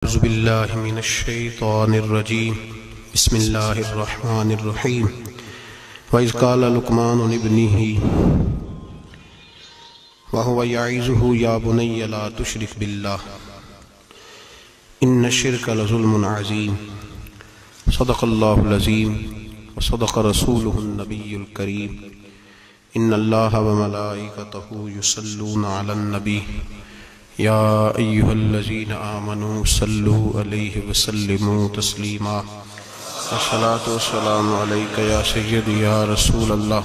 أعوذ بالله من الشيطان الرجيم بسم الله الرحمن الرحيم وإذ قال لقمان لابنه وهو يعظه يا بني لا تشرك بالله إن الشرك لظلم عظيم صدق الله العظيم وصدق رسوله النبي الكريم إن الله وملائكته يصلون على النبي يا أيها الذين آمنوا صلوا عليه وسلموا تسليما الصلاة والسلام عليك يا سيدي يا رسول الله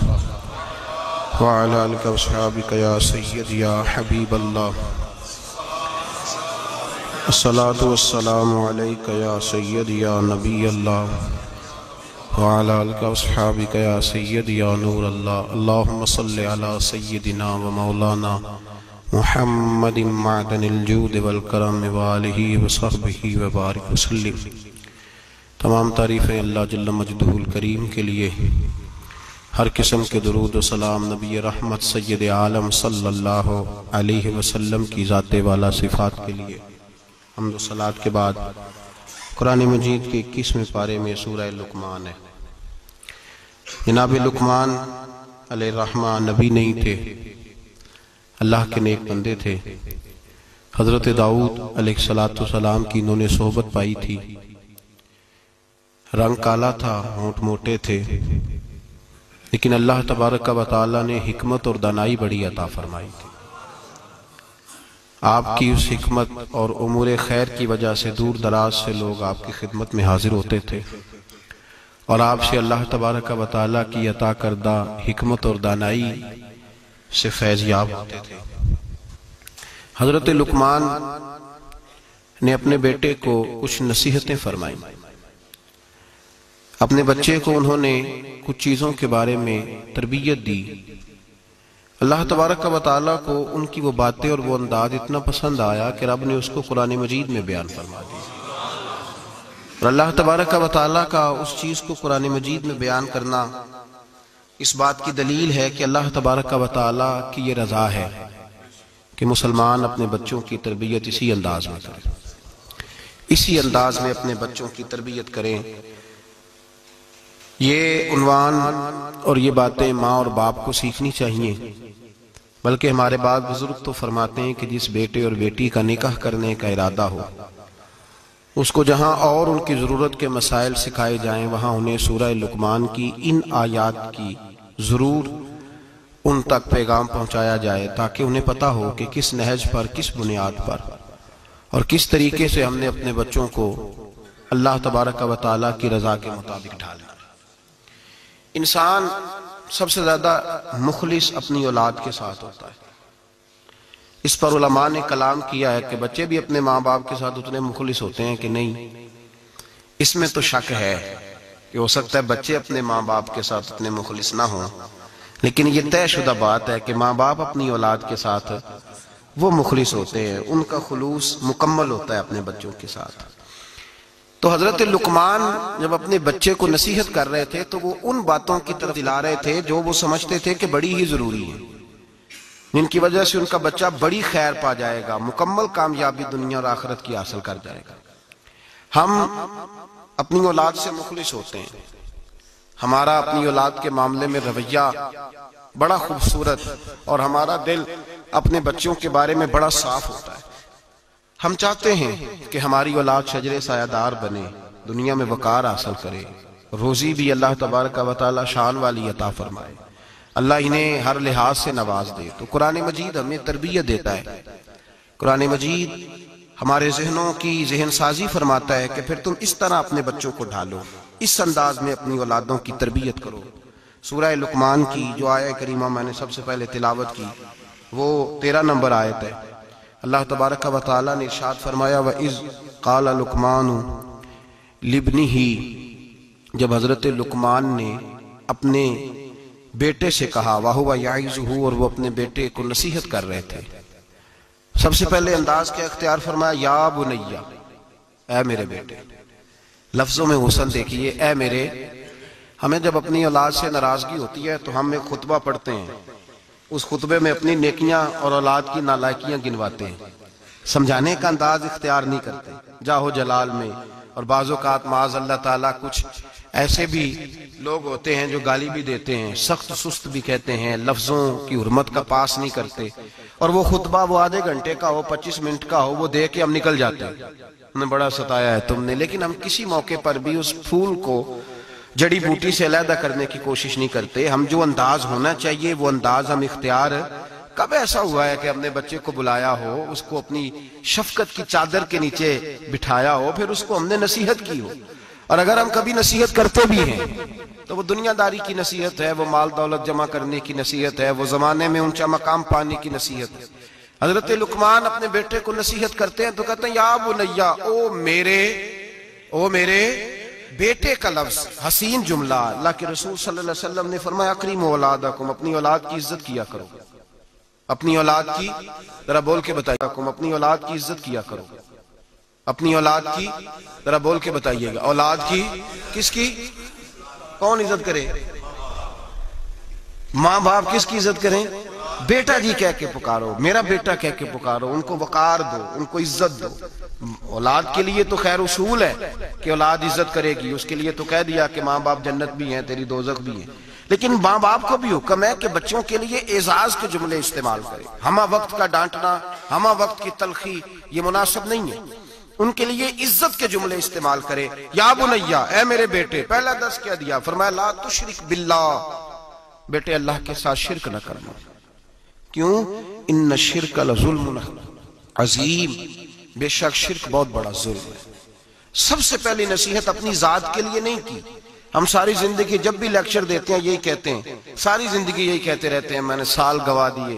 وعلى آلك وصحابك يا سيدي يا حبيب الله الصلاة والسلام عليك يا سيدي يا نبي الله وعلى آلك وصحابك يا سيدي يا نور الله اللهم صل على سيدنا ومولانا محمد معدن الجود والکرم وآلہ وصحبہ وبارک وسلم۔ تمام تعریفیں اللہ جل مجدہ الکریم کے لیے، ہر قسم کے درود و سلام نبی رحمت سید عالم صلی اللہ علیہ وسلم کی ذات والا صفات کے لیے۔ حمد و صلاۃ کے بعد قرآن مجید کے 21ویں پارے میں سورہ لقمان ہے۔ جناب لقمان علیہ الرحمہ نبی نہیں تھے، اللہ کے نیک بندے تھے۔ حضرت داؤد علیہ السلام کی انہوں نے صحبت پائی تھی۔ رنگ کالا تھا، ہونٹ موٹے تھے، لیکن اللہ تبارک و تعالی نے حکمت اور دانائی بڑی عطا فرمائی تھی۔ آپ کی اس حکمت اور امور خیر کی وجہ سے دور دراز سے لوگ آپ کی خدمت میں حاضر ہوتے تھے اور آپ سے اللہ تبارک و تعالی کی عطا کردہ حکمت اور دانائی سے فیض یاب ہوتے تھے۔ حضرت لقمان نے اپنے بیٹے کو کچھ نصیحتیں فرمائیں۔ اپنے بچے کو انہوں نے کچھ چیزوں کے بارے میں تربیت دی۔ اللہ تبارک و تعالیٰ کو ان کی وہ باتیں اور وہ انداز اتنا پسند آیا کہ رب نے اس کو قرآن مجید میں بیان فرما دی۔ اور اللہ تبارک و تعالیٰ کا اس چیز کو قرآن مجید میں بیان کرنا اس بات کی دلیل ہے کہ اللہ تبارک و تعالیٰ کی یہ رضا ہے کہ مسلمان اپنے بچوں کی تربیت اسی انداز میں کریں، اسی انداز میں اپنے بچوں کی تربیت کریں۔ یہ عنوان اور یہ باتیں ماں اور باپ کو سیکھنی چاہیے، بلکہ ہمارے بعض بزرگ تو فرماتے ہیں کہ جس بیٹے اور بیٹی کا نکاح کرنے کا ارادہ ہو، اس کو جہاں اور ان کی ضرورت کے مسائل سکھائے جائیں وہاں انہیں سورہ لقمان کی ان آیات کی ضرور ان تک پیغام پہنچایا جائے، تاکہ انہیں پتہ ہو کہ کس نہج پر، کس بنیاد پر اور کس طریقے سے ہم نے اپنے بچوں کو اللہ تبارک و تعالیٰ کی رضا کے مطابق ڈھالنا۔ انسان سب سے زیادہ مخلص اپنی اولاد کے ساتھ ہوتا ہے۔ اس پر علماء نے کلام کیا ہے کہ بچے بھی اپنے ماں باپ کے ساتھ اتنے مخلص ہوتے ہیں کہ نہیں۔ اس میں تو شک ہے کہ ہو سکتا ہے بچے اپنے ماں باپ کے ساتھ اتنے مخلص نہ ہوں، لیکن یہ طے شدہ بات ہے کہ ماں باپ اپنی اولاد کے ساتھ وہ مخلص ہوتے ہیں، ان کا خلوص مکمل ہوتا ہے اپنے بچوں کے ساتھ۔ تو حضرت لقمان جب اپنے بچے کو نصیحت کر رہے تھے تو وہ ان باتوں کی طرف دلا رہے تھے جو وہ سمجھتے تھے کہ بڑی ہی ضروری ہے، جن کی وجہ سے ان کا بچہ بڑی خیر پا جائے گا، مکمل کامیابی دنیا اور آخرت کی حاصل کر جائے گا۔ ہم اپنی اولاد سے مخلص ہوتے ہیں، ہمارا اپنی اولاد کے معاملے میں رویہ بڑا خوبصورت اور ہمارا دل اپنے بچوں کے بارے میں بڑا صاف ہوتا ہے۔ ہم چاہتے ہیں کہ ہماری اولاد شجر سایہ دار بنے، دنیا میں وقار حاصل کرے، روزی بھی اللہ تبارک و تعالی شان والی عطا فرمائے، اللہ انہیں ہر لحاظ سے نواز دے۔ تو قرآن مجید ہمیں تربیت دیتا ہے، قرآن مجید ہمارے ذہنوں کی ذہن سازی فرماتا ہے کہ پھر تم اس طرح اپنے بچوں کو ڈھالو، اس انداز میں اپنی اولادوں کی تربیت کرو۔ سورہ لقمان کی جو آیہ کریمہ میں نے سب سے پہلے تلاوت کی وہ 13 نمبر آیت ہے۔ اللہ تبارک و تعالیٰ نے ارشاد فرمایا وَإِذْ قَالَ لُقْمَانُ لِابْنِهِ، جب حضرت لقمان نے اپنے بیٹے سے کہا، وَهُوَ يَعِظُهُ، اور وہ اپنے بیٹے کو نصیحت کر رہے تھے۔ سب سے پہلے انداز کیا اختیار فرمایا، یا بنیا، اے میرے بیٹے۔ لفظوں میں حسن دیکھیے، اے میرے۔ ہمیں جب اپنی اولاد سے ناراضگی ہوتی ہے تو ہم ایک خطبہ پڑھتے ہیں، اس خطبے میں اپنی نیکیاں اور اولاد کی نالائکیاں گنواتے ہیں، سمجھانے کا انداز اختیار نہیں کرتے جاہو جلال میں. اور بعض اوقات معاذ اللہ تعالیٰ کچھ ایسے بھی لوگ ہوتے ہیں جو گالی بھی دیتے ہیں، سخت سست بھی کہتے ہیں، لفظوں کی حرمت کا پاس نہیں کرتے، اور وہ خطبہ وہ آدھے گھنٹے کا ہو، 25 منٹ کا ہو، وہ دے کے ہم نکل جاتے ہیں، ہمیں بڑا ستایا ہے تم نے. لیکن ہم کسی موقع پر بھی اس پھول کو جڑی بوٹی سے علیحدہ کرنے کی کوشش نہیں کرتے. ہم جو انداز ہونا چاہیے وہ انداز ہم اختیار. کب ایسا ہوا ہے کہ ہم نے بچے کو بلایا ہو، اس کو اپنی شفقت کی چادر کے نیچے بٹھایا ہو، پھر اس کو ہم نے نصیحت کی ہو؟ اور اگر ہم کبھی نصیحت کرتے بھی ہیں تو وہ دنیا داری کی نصیحت ہے، وہ مال دولت جمع کرنے کی نصیحت ہے، وہ زمانے میں اونچا مقام پانے کی نصیحت ہے. حضرت لقمان اپنے بیٹے کو نصیحت کرتے ہیں تو کہتے ہیں یا بنیا، او میرے بیٹے کا لفظ حسین جملہ. اللہ کے رسول صلی اللہ علیہ وسلم نے فرمایا اکریموا اولادکم، اپنی اولاد کی عزت کیا کرو. اپنی اولاد کی، ذرا بول کے بتائیے، اپنی اولاد کی عزت کیا کرو. اپنی اولاد کی ذرا بول کے بتائیے گا. اولاد کی کس کی؟ کون عزت کرے؟ ماں باپ کس کی عزت کریں؟ بیٹا جی کہہ کے پکارو، میرا بیٹا کہہ کے پکارو، ان کو وقار دو، ان کو عزت دو. اولاد کے لیے تو خیر اصول ہے کہ اولاد عزت کرے گی، اس کے لیے تو کہہ دیا کہ ماں باپ جنت بھی ہیں، تیری دوزخ بھی ہیں. لیکن ماں باپ کو بھی حکم ہے کہ بچوں کے لیے اعزاز کے جملے استعمال کرے. ہمہ وقت کا ڈانٹنا، ہمہ وقت کی تلخی یہ مناسب نہیں ہے. ان کے لیے عزت کے جملے استعمال کرے. یا بنیا، اے میرے بیٹے. پہلا درس کیا دیا؟ فرمایا لا تشرک باللہ، بیٹے اللہ کے ساتھ شرک نہ کرنا. کیوں؟ ان الشرک لظلم عظیم، بے شک شرک بہت بڑا ظلم ہے. سب سے پہلی نصیحت اپنی ذات کے لیے نہیں کی. ہم ساری زندگی جب بھی لیکچر دیتے ہیں یہی کہتے ہیں، ساری زندگی یہی کہتے رہتے ہیں میں نے سال گوا دیے،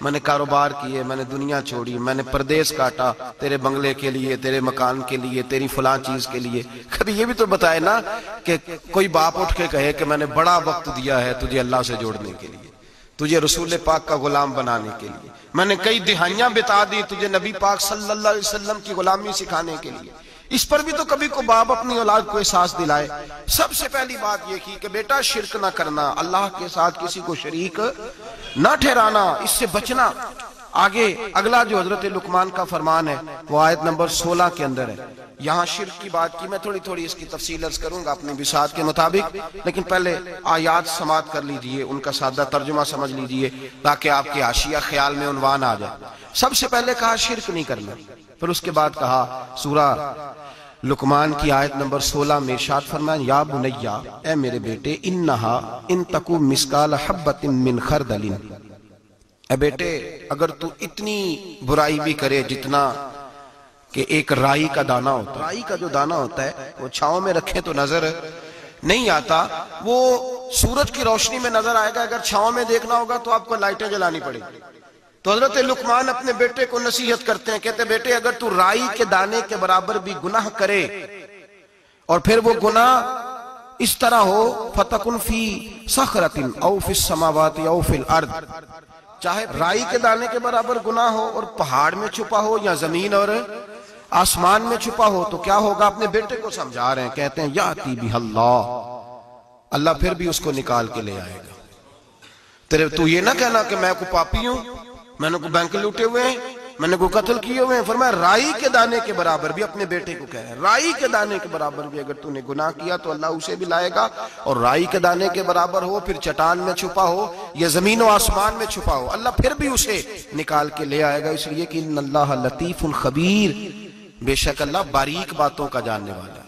میں نے کاروبار کیے، میں نے دنیا چھوڑی، میں نے پردیس کاٹا تیرے بنگلے کے لیے، تیرے مکان کے لیے، تیری فلاں چیز کے لیے. کبھی یہ بھی تو بتائے نا کہ کوئی باپ اٹھ کے کہے کہ میں نے بڑا وقت دیا ہے تجھے اللہ سے جوڑنے کے لیے، تجھے رسول پاک کا غلام بنانے کے لیے، میں نے کئی دہائیاں بتا دی تجھے نبی پاک صلی اللہ علیہ وسلم کی غلامی سکھانے کے لیے. اس پر بھی تو کبھی کو باپ اپنی اولاد کو احساس دلائے. سب سے پہلی بات یہ کی کہ بیٹا شرک نہ کرنا، اللہ کے ساتھ کسی کو شریک نہ ٹھہرانا، اس سے بچنا. آگے اگلا جو حضرت لقمان کا فرمان ہے وہ آیت نمبر 16 کے اندر ہے. یہاں شرک کی بات کی، میں تھوڑی اس کی تفصیل عرض کروں گا اپنی بساط کے مطابق، لیکن پہلے آیات سماعت کر لیجئے، ان کا سادہ ترجمہ سمجھ لیجئے تاکہ آپ کے حاشیہ خیال میں عنوان آ جائے. سب سے پہلے کہا شرک نہیں کرنا، پھر اس کے بعد کہا سورہ لقمان کی آیت نمبر 16 میں ارشاد فرمایا یا بنیا، اے میرے بیٹے، انہا ان تکو مثقال حبۃ من خردل، اے بیٹے اگر تو اتنی برائی بھی کرے جتنا کہ ایک رائی کا دانہ ہوتا ہے. رائی کا جو دانہ ہوتا ہے وہ چھاؤں میں رکھے تو نظر نہیں آتا، وہ سورج کی روشنی میں نظر آئے گا. اگر چھاؤں میں دیکھنا ہوگا تو آپ کو لائٹیں جلانی پڑے گی. تو حضرت لقمان اپنے بیٹے کو نصیحت کرتے ہیں، کہتے ہیں بیٹے اگر تو رائی کے دانے کے برابر بھی گناہ کرے اور پھر وہ گناہ اس طرح ہو فَتَكُنْ فِي صَخْرَةٍ أَوْ فِي السَّمَاوَاتِ أَوْ فِي الْأَرْضِ، چاہے رائی کے دانے کے برابر گناہ ہو اور پہاڑ میں چھپا ہو یا زمین اور آسمان میں چھپا ہو تو کیا ہوگا؟ اپنے بیٹے کو سمجھا رہے ہیں. کہتے ہیں یاتی بہ اللہ، اللہ پھر بھی اس کو نکال کے لے آئے گا. تو یہ نہ کہنا کہ میں کوئی پاپی ہوں، میں نے کوئی بینک لوٹے ہوئے ہیں، میں نے کوئی قتل کیے ہوئے ہیں. فرمایا رائی کے دانے کے برابر بھی، اپنے بیٹے کو کہہ رہے ہیں رائی کے دانے کے برابر بھی اگر تو نے گناہ کیا تو اللہ اسے بھی لائے گا. اور رائی کے دانے کے برابر ہو، پھر چٹان میں چھپا ہو یا زمین و آسمان میں چھپا ہو، اللہ پھر بھی اسے نکال کے لے آئے گا. اس لیے کہ ان اللہ لطیف خبیر، بے شک اللہ باریک باتوں کا جاننے والا ہے.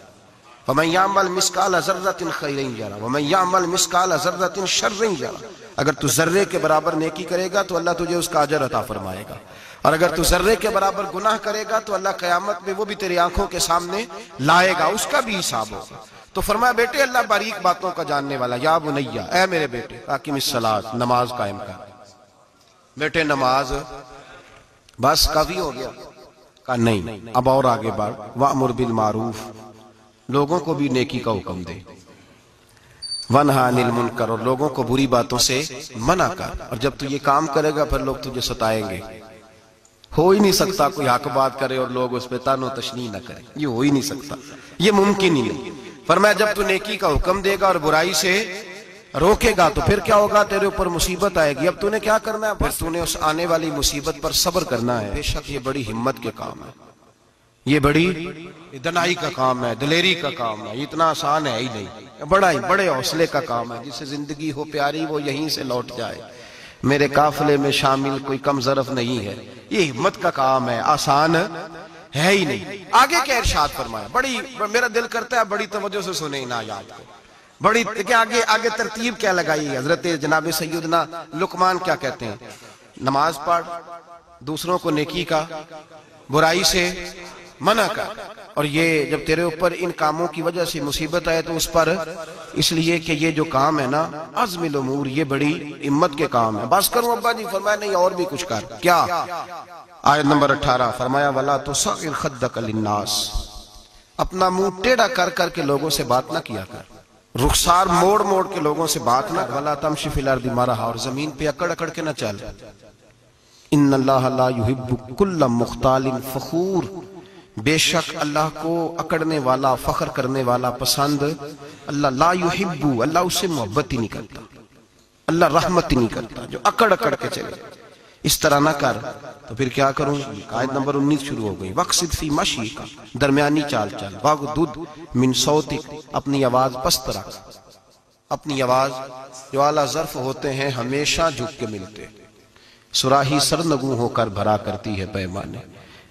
وَمَنْ يَعْمَلْ مِثْقَالَ ذَرَّةٍ خَيْرًا يَرَهُ وَمَنْ يَعْمَلْ مِثْقَالَ ذَرَّةٍ شَرًّا يَرَهُ. اگر تو ذرے کے برابر نیکی کرے گا تو اللہ تجھے اس کا اجر عطا فرمائے گا، اور اگر تو ذرے کے برابر گناہ کرے گا تو اللہ قیامت میں وہ بھی تیری آنکھوں کے سامنے لائے گا، اس کا بھی حساب ہوگا. تو فرمایا بیٹے اللہ باریک باتوں کا جاننے والا. یا بنیا، اے میرے بیٹے، اقم الصلاۃ، نماز قائم کر. بیٹے نماز بس کافی ہو گیا؟ کہا نہیں، اب اور آگے بڑھ. وَأْمُرْ بِالْمَعْرُوفِ، لوگوں کو بھی نیکی کا حکم دے. وَنْهَا عَنِ الْمُنْكَرِ، اور لوگوں کو بری باتوں سے منع کر. اور جب تو یہ کام کرے گا پھر لوگ تجھے ستائیں گے. ہو ہی نہیں سکتا کوئی حق بات کرے اور لوگ اس پہ تان و تشنیع نہ کریں، یہ ہو ہی نہیں سکتا، یہ ممکن ہی نہیں. فرمایا جب تو نیکی کا حکم دے گا اور برائی سے روکے گا تو پھر کیا ہوگا؟ تیرے اوپر مصیبت آئے گی۔ اب تُونے کیا کرنا ہے؟ پھر تُونے اس آنے والی مصیبت پر صبر کرنا ہے۔ بے شک یہ بڑی ہمت کے کام ہے، یہ بڑی دنائی کا کام ہے، دلیری کا کام ہے، اتنا آسان ہے ہی نہیں، بڑے حوصلے کا کام ہے۔ جسے زندگی ہو پیاری وہ یہیں سے لوٹ جائے، میرے قافلے میں شامل کوئی کم ظرف نہیں ہے۔ یہ ہمت کا کام ہے، آسان ہے ہی نہیں۔ آگے کیا ارشاد فرمایا؟ میرا دل کرتا ہے بڑی توجہ سے سنیں ان آیات کو۔ کہ آگے ترتیب کیا لگائی؟ حضرت جناب سیدنا لقمان کیا کہتے ہیں؟ نماز پڑھ، دوسروں کو نیکی کا، برائی سے منع کر، اور یہ جب تیرے اوپر ان کاموں کی وجہ سے مصیبت آئے تو اس پر اس لیے کہ یہ جو کام ہے نا عزم الامور، یہ بڑی ہمت کے کام ہے۔ بس کروں ابا جی؟ فرمایا نہیں، اور بھی کچھ کر۔ کیا؟ آیت نمبر 18 فرمایا وَلَا تُصَغِّرْ خَدَّكَ لِلنَّاسِ، اپنا منہ ٹیڑھا کر کر کے لوگوں سے بات نہ کیا کر، رخسار موڑ موڑ کے لوگوں سے بات نہ کر۔ وَلَا تَمْشِ فِي الْأَرْضِ مَرَحًا، اور زمین پہ اکڑ اکڑ کے نہ چل۔ إِنَّ اللَّهَ لَا يُحِبُّ كُلَّ مُخْتَالٍ فَخُورٍ، بے شک اللہ کو اکڑنے والا، فخر کرنے والا پسند اللہ لا يحب، اللہ اس سے محبت ہی نہیں کرتا، اللہ رحمت ہی نہیں کرتا جو اکڑ اکڑ کے چلے۔ اس طرح نہ کر تو پھر کیا کروں؟ آیت نمبر 19 شروع ہو گئی۔ وَقْصِدْ فِي مَشْيِكَ، درمیانی چال چل۔ وَغْضُضْ مِنْ صَوْتِكَ، اپنی آواز پست رکھ۔ اپنی آواز، جو اعلیٰ ظرف ہوتے ہیں ہمیشہ جھک کے ملتے، صراحی سرنگوں ہو کر بھرا کرتی ہے پیمانے۔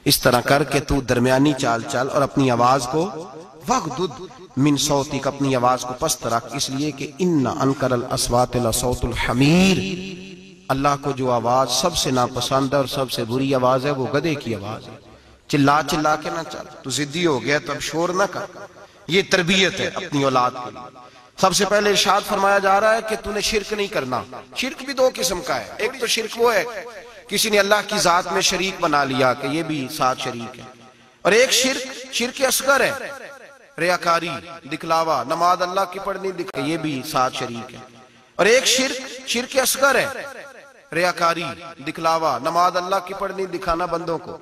اس طرح کر کے تو درمیانی چال چل اور اپنی آواز کو وَغْضُضْ مِنْ صَوْتِكَ، اپنی آواز کو پست رکھ، اس لیے کہ إِنَّ أَنْكَرَ الْأَصْوَاتِ لَصَوْتُ الْحَمِيرِ، اللہ کو جو آواز سب سے ناپسند ہے اور سب سے بری آواز ہے وہ گدھے کی آواز ہے۔ چلا چلا کے نہ چل، تو ضدی ہو گیا تو اب شور نہ کر۔ یہ تربیت ہے اپنی اولاد کے لیے۔ سب سے پہلے ارشاد فرمایا جا رہا ہے کہ تو نے شرک نہیں کرنا۔ شرک بھی دو قسم کا ہے، ایک تو شرک وہ ہے کسی نے اللہ کی ذات میں شریک بنا لیا کہ یہ بھی ساتھ شریک ہے، اور ایک شرک اصغر ہے، ریاکاری، دکھلاوا، نماز اللہ کی پڑھنی یہ بھی ساتھ شریک ہے، اور ایک شرک اصغر ہے، ریاکاری، دکھلاوا، نماز اللہ کی پڑھنی دکھانا بندوں کو۔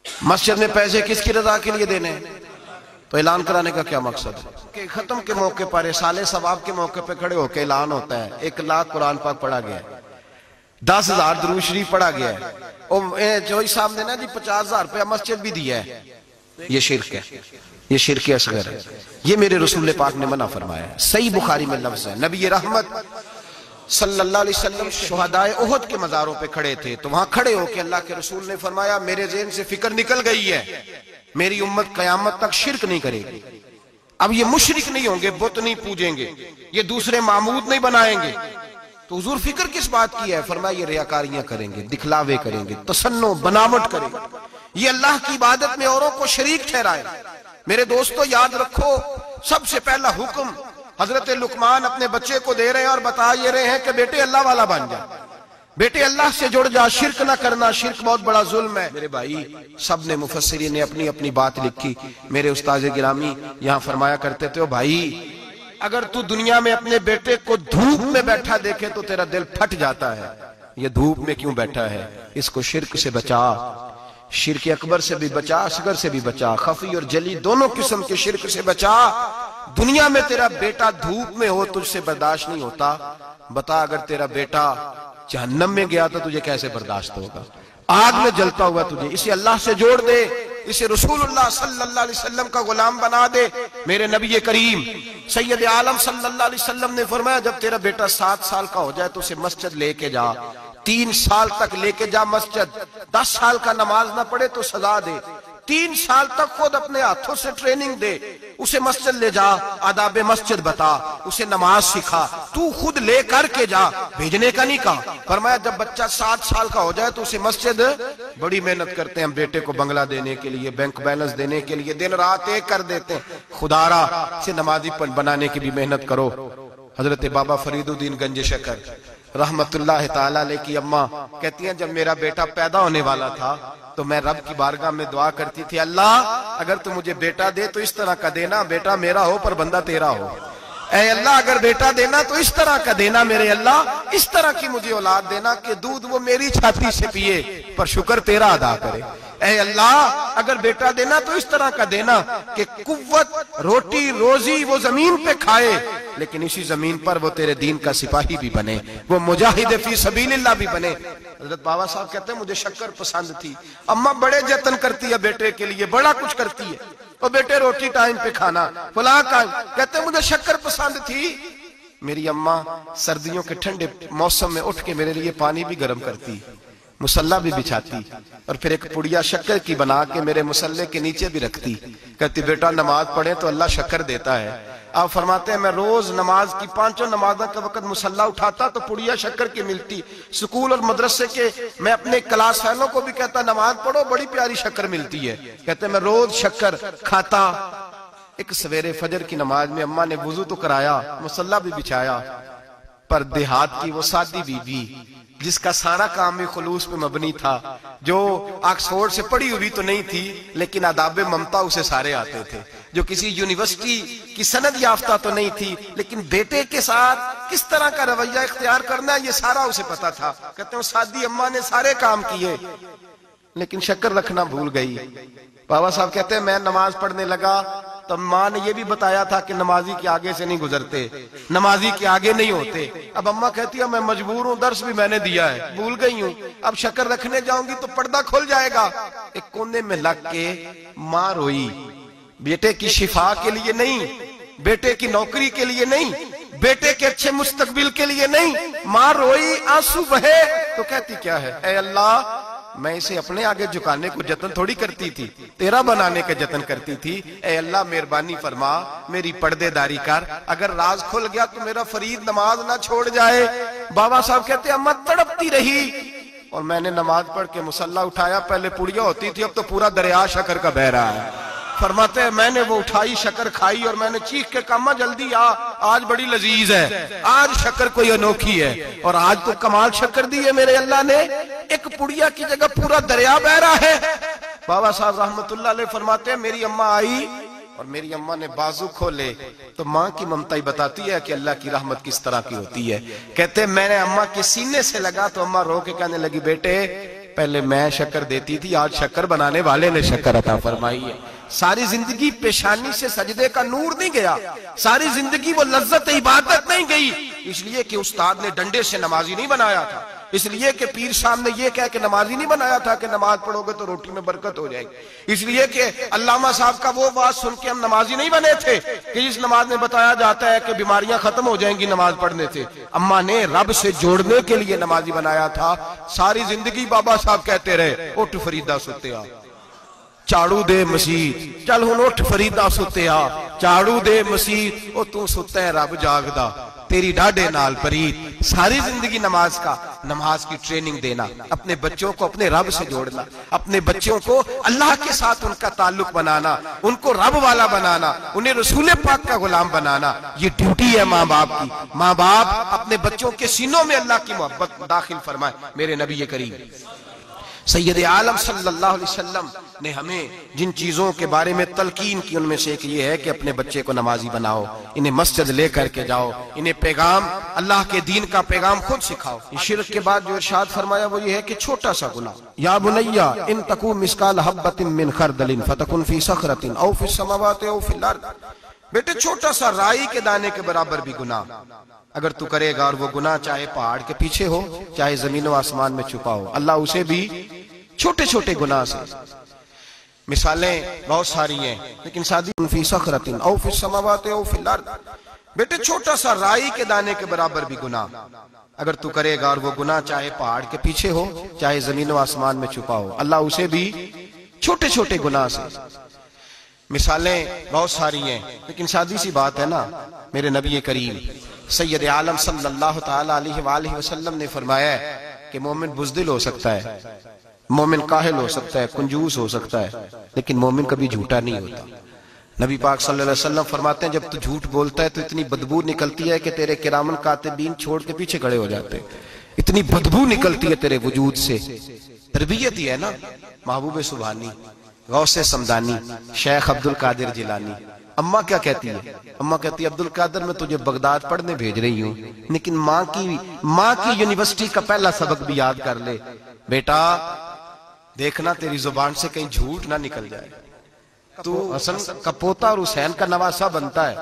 مسجد میں پیسے کس کی رضا کے لیے دینے ہیں؟ تو اعلان کرانے کا کیا مقصد ہے کہ ختم کے موقع پر رسالے ثواب کے موقع پہ کھڑے ہو کے اعلان ہوتا ہے 1 لاکھ قرآن پاک پڑھا گیا ہے، 10,000 درود شریف پڑھا گیا ہے، اور جو صاحب نے نا جی 50,000 روپیہ مسجد بھی دیا ہے، یہ شرک ہے، یہ شرک اصغر ہے۔ یہ میرے رسول پاک نے منع فرمایا ہے۔ صحیح بخاری میں لفظ ہے، نبی رحمت صلی اللہ علیہ وسلم شہدائے احد کے مزاروں پہ کھڑے تھے، تو وہاں کھڑے ہو کے اللہ کے رسول نے فرمایا میرے ذہن سے فکر نکل گئی ہے، میری امت قیامت تک شرک نہیں کرے گی۔ اب یہ مشرک نہیں ہوں گے، بت نہیں پوجیں گے، یہ دوسرے معبود نہیں بنائیں گے۔ تو حضور فکر کس بات کی ہے؟ فرمایا یہ ریاکاریاں کریں گے، دکھلاوے کریں گے، تصنع بناوٹ کریں گے، یہ اللہ کی عبادت میں اوروں کو شریک ٹھہرائے۔ میرے دوستو یاد رکھو، سب سے پہلا حکم حضرت لقمان اپنے بچے کو دے رہے ہیں اور بتا یہ رہے ہیں کہ بیٹے اللہ والا بن جا، بیٹے اللہ سے جڑ جا، شرک نہ کرنا، شرک بہت بڑا ظلم ہے۔ میرے بھائی سب نے مفسرین نے اپنی اپنی بات لکھی۔ میرے استاذ گرامی یہاں فرمایا کرتے تھے، بھائی اگر تو دنیا میں اپنے بیٹے کو دھوپ میں بیٹھا دیکھے تو تیرا دل پھٹ جاتا ہے، یہ دھوپ میں کیوں بیٹھا ہے؟ اس کو شرک سے بچا، شرک اکبر سے بھی بچا، اصغر سے بھی بچا، خفی اور جلی دونوں قسم کے شرک سے بچا۔ دنیا میں تیرا بیٹا دھوپ میں ہو تجھ سے برداشت نہیں ہوتا، بتا اگر تیرا بیٹا جہنم میں گیا تو تجھے کیسے برداشت ہوگا؟ آگ میں جلتا ہوا تجھے، اسے اللہ سے جوڑ دے، اسے رسول اللہ صلی اللہ علیہ وسلم کا غلام بنا دے۔ میرے نبی کریم سید عالم صلی اللہ علیہ وسلم نے فرمایا جب تیرا بیٹا 7 سال کا ہو جائے تو اسے مسجد لے کے جا، 3 سال تک لے کے جا مسجد، 10 سال کا نماز نہ پڑھے تو سزا دے، 3 سال تک خود اپنے ہاتھوں سے ٹریننگ دے، اسے مسجد لے جا، آداب مسجد بتا، اسے نماز سکھا، تو خود لے کر کے جا، بھیجنے کا نہیں کہا۔ فرمایا جب بچہ 7 سال کا ہو جائے تو اسے مسجد، بڑی محنت کرتے ہیں ہم بیٹے کو بنگلہ دینے کے لیے، بینک بیلنس دینے کے لیے، دن رات ایک کر دیتے ہیں، خدا را اسے نمازی بنانے کی بھی محنت کرو۔ حضرت بابا فرید الدین گنج شکر رحمت اللہ تعالیٰ علیہ کی اماں کہتی ہیں جب میرا بیٹا پیدا ہونے والا تھا تو میں رب کی بارگاہ میں دعا کرتی تھی، اللہ اگر تو مجھے بیٹا دے تو اس طرح کا دینا بیٹا میرا ہو پر بندہ تیرا ہو، اے اللہ اگر بیٹا دینا تو اس طرح کا دینا میرے اللہ، اس طرح کی مجھے اولاد دینا کہ دودھ وہ میری چھاتی سے پیے پر شکر تیرا ادا کرے، اے اللہ اگر بیٹا دینا تو اس طرح کا دینا کہ قوت روٹی روزی وہ زمین پہ کھائے لیکن اسی زمین پر وہ تیرے دین کا سپاہی بھی بنے، وہ مجاہد فی سبیل اللہ بھی بنے۔ حضرت بابا صاحب کہتے ہیں مجھے شکر پسند تھی، اماں بڑے جتن کرتی ہے بیٹے کے لیے، بڑا کچھ کرتی ہے، وہ بیٹے روٹی ٹائم پہ کھانا فلاں ٹائم، کہتے ہیں مجھے شکر پسند تھی۔ میری اماں سردیوں کے ٹھنڈے موسم میں اٹھ کے میرے لیے پانی بھی گرم کرتی، مصلح بھی بچھاتی، اور پھر ایک پڑیا شکر کی بنا کے میرے مصلے کے نیچے بھی رکھتی، کہتی بیٹا نماز پڑھیں تو اللہ شکر دیتا ہے۔ آپ فرماتے ہیں میں روز نماز کی 5 نمازوں کے وقت مصلح اٹھاتا تو پڑیا شکر کی ملتی۔ سکول اور مدرسے کے میں اپنے کلاس فیلوں کو بھی کہتا نماز پڑھو بڑی پیاری شکر ملتی ہے، کہتے ہیں میں روز شکر کھاتا۔ ایک سویرے فجر کی نماز میں اماں نے وضو تو کرایا، مصلح بھی بچھایا، پر دیہات کی وہ سادی بی بی جس کا سارا کام بھی خلوص پہ مبنی تھا، جو آکسفورڈ سے پڑھی ہوئی تو نہیں تھی لیکن آداب ممتا اسے سارے آتے تھے، جو کسی یونیورسٹی کی سند یافتہ تو نہیں تھی لیکن بیٹے کے ساتھ کس طرح کا رویہ اختیار کرنا ہے یہ سارا اسے پتا تھا۔ کہتے ہیں سادی اماں نے سارے کام کیے لیکن شکر رکھنا بھول گئی۔ بابا صاحب کہتے ہیں میں نماز پڑھنے لگا تو ماں نے یہ بھی بتایا تھا کہ نمازی کے آگے سے نہیں گزرتے، نمازی کے آگے نہیں ہوتے۔ اب اماں کہتی ہے میں مجبور ہوں، درس بھی میں نے دیا ہے، بھول گئی ہوں، اب شکر رکھنے جاؤں گی تو پردہ کھل جائے گا۔ ایک کونے میں لگ کے ماں روئی، بیٹے کی شفا کے لیے نہیں، بیٹے کی نوکری کے لیے نہیں، بیٹے کے اچھے مستقبل کے لیے نہیں، ماں روئی، آنسو بہے تو کہتی کیا ہے، اے اللہ میں اسے اپنے آگے جھکانے کو جتن تھوڑی کرتی تھی، تیرا بنانے کا جتن کرتی تھی۔ اے اللہ مہربانی فرما، میری پردے داری کر، اگر راز کھل گیا تو میرا فرید نماز نہ چھوڑ جائے۔ بابا صاحب کہتے ہیں اماں تڑپتی رہی اور میں نے نماز پڑھ کے مصلح اٹھایا، پہلے پڑیا ہوتی تھی اب تو پورا دریا شکر کا بہ رہا ہے۔ فرماتے ہیں میں نے وہ اٹھائی شکر کھائی اور میں نے چیخ کے کہا اماں جلدی آج بڑی لذیذ ہے، آج شکر کوئی انوکھی ہے، اور آج تو کمال شکر دی ہے میرے اللہ نے، ایک پڑیا کی جگہ پورا دریا بہ رہا ہے۔ بابا صاحب رحمت اللہ علیہ فرماتے ہیں میری اماں آئی اور میری اماں نے بازو کھولے تو ماں کی ممتا ہی بتاتی ہے کہ اللہ کی رحمت کس طرح کی ہوتی ہے۔ کہتے ہیں میں نے اماں کے سینے سے لگا تو اماں رو کے کہنے لگی بیٹے پہلے میں شکر دیتی تھی، آج شکر بنانے والے نے شکر عطا فرمائی ہے۔ ساری زندگی پیشانی سے سجدے کا نور نہیں گیا، ساری زندگی وہ لذت عبادت نہیں گئی، اس لیے کہ استاد نے ڈنڈے سے نمازی نہیں بنایا تھا، اس لیے کہ پیر صاحب نے یہ کہہ کہ نمازی نہیں بنایا تھا کہ نماز پڑھو گے تو روٹی میں برکت ہو جائے گی، اس لیے کہ علامہ صاحب کا وہ بات سن کے ہم نمازی نہیں بنے تھے کہ جس نماز میں بتایا جاتا ہے کہ بیماریاں ختم ہو جائیں گی نماز پڑھنے سے۔ اماں نے رب سے جوڑنے کے لیے نمازی بنایا تھا۔ ساری زندگی بابا صاحب کہتے رہے اٹھ فریدہ ستے آ، چاڑو دے مسیح، چل ہن اٹھ فریدہ ستے آ، چاڑو دے مسیح، او تو ستے ہیں رب جاگدا تیری ڈاڈے نال پرید۔ ساری زندگی نماز کی ٹریننگ دینا، اپنے بچوں کو اپنے رب سے جوڑنا، اپنے بچوں کو اللہ کے ساتھ ان کا تعلق بنانا، ان کو رب والا بنانا، انہیں رسول پاک کا غلام بنانا، یہ ڈیوٹی ہے ماں باپ کی۔ ماں باپ اپنے بچوں کے سینوں میں اللہ کی محبت داخل فرمائے۔ میرے نبی کریم سید عالم صلی اللہ علیہ وسلم نے ہمیں جن چیزوں کے بارے میں تلقین کی ان میں سے ایک یہ ہے کہ اپنے بچے کو نمازی بناؤ، انہیں مسجد لے کر کے جاؤ، انہیں پیغام اللہ کے دین کا پیغام خود سکھاؤ۔ شرک کے بعد جو ارشاد فرمایا وہ یہ ہے کہ چھوٹا سا گناہ، یا بنیا ان تکو مثقال حبۃ من خردل فتکن فی صخرۃ او فی السماوات او فی الارض، بیٹے چھوٹا سا رائی کے دانے کے برابر بھی گناہ اگر تو کرے گا، اور وہ گناہ چاہے پہاڑ کے پیچھے ہو چاہے زمین و آسمان میں چھپا ہو، اللہ اسے بھی چھوٹے چھوٹے گناہ سے۔ مثالیں بہت ساری ہیں لیکن سادی فی صخرۃ او فی السماوات او فی الارض، بیٹے چھوٹا سا رائی کے دانے کے برابر بھی گناہ اگر تو کرے گا، اور وہ گناہ چاہے پہاڑ کے پیچھے ہو چاہے زمین و آسمان میں چھپا ہو، اللہ اسے بھی چھوٹے چھوٹے گناہ سے۔ مثالیں بہت ساری ہیں لیکن سادی سی بات ہے نا، میرے نبی کریم سید عالم صلی اللہ تعالی علیہ وآلہ وسلم نے فرمایا ہے کہ مومن بزدل ہو سکتا ہے، مومن کاہل ہو سکتا ہے، کنجوس ہو سکتا ہے، لیکن مومن کبھی جھوٹا نہیں ہوتا۔ نبی پاک صلی اللہ علیہ وسلم فرماتے ہیں جب تو جھوٹ بولتا ہے تو اتنی بدبو نکلتی ہے کہ تیرے کرامن کاتبین چھوڑ کے پیچھے کھڑے ہو جاتے ہیں، اتنی بدبو نکلتی ہے تیرے وجود سے۔ تربیت ہی ہے نا۔ محبوب سبحانی، غوث سمدانی، شیخ عبد القادر جیلانی، اماں کیا کہتی ہے؟ اماں کہتی ہے عبد القادر میں تجھے بغداد پڑھنے بھیج رہی ہوں لیکن ماں کی یونیورسٹی کا پہلا سبق بھی یاد کر لے، بیٹا دیکھنا تیری زبان سے کہیں جھوٹ نہ نکل جائے۔ تو حسن کا پوتا اور حسین کا نواسا بنتا ہے،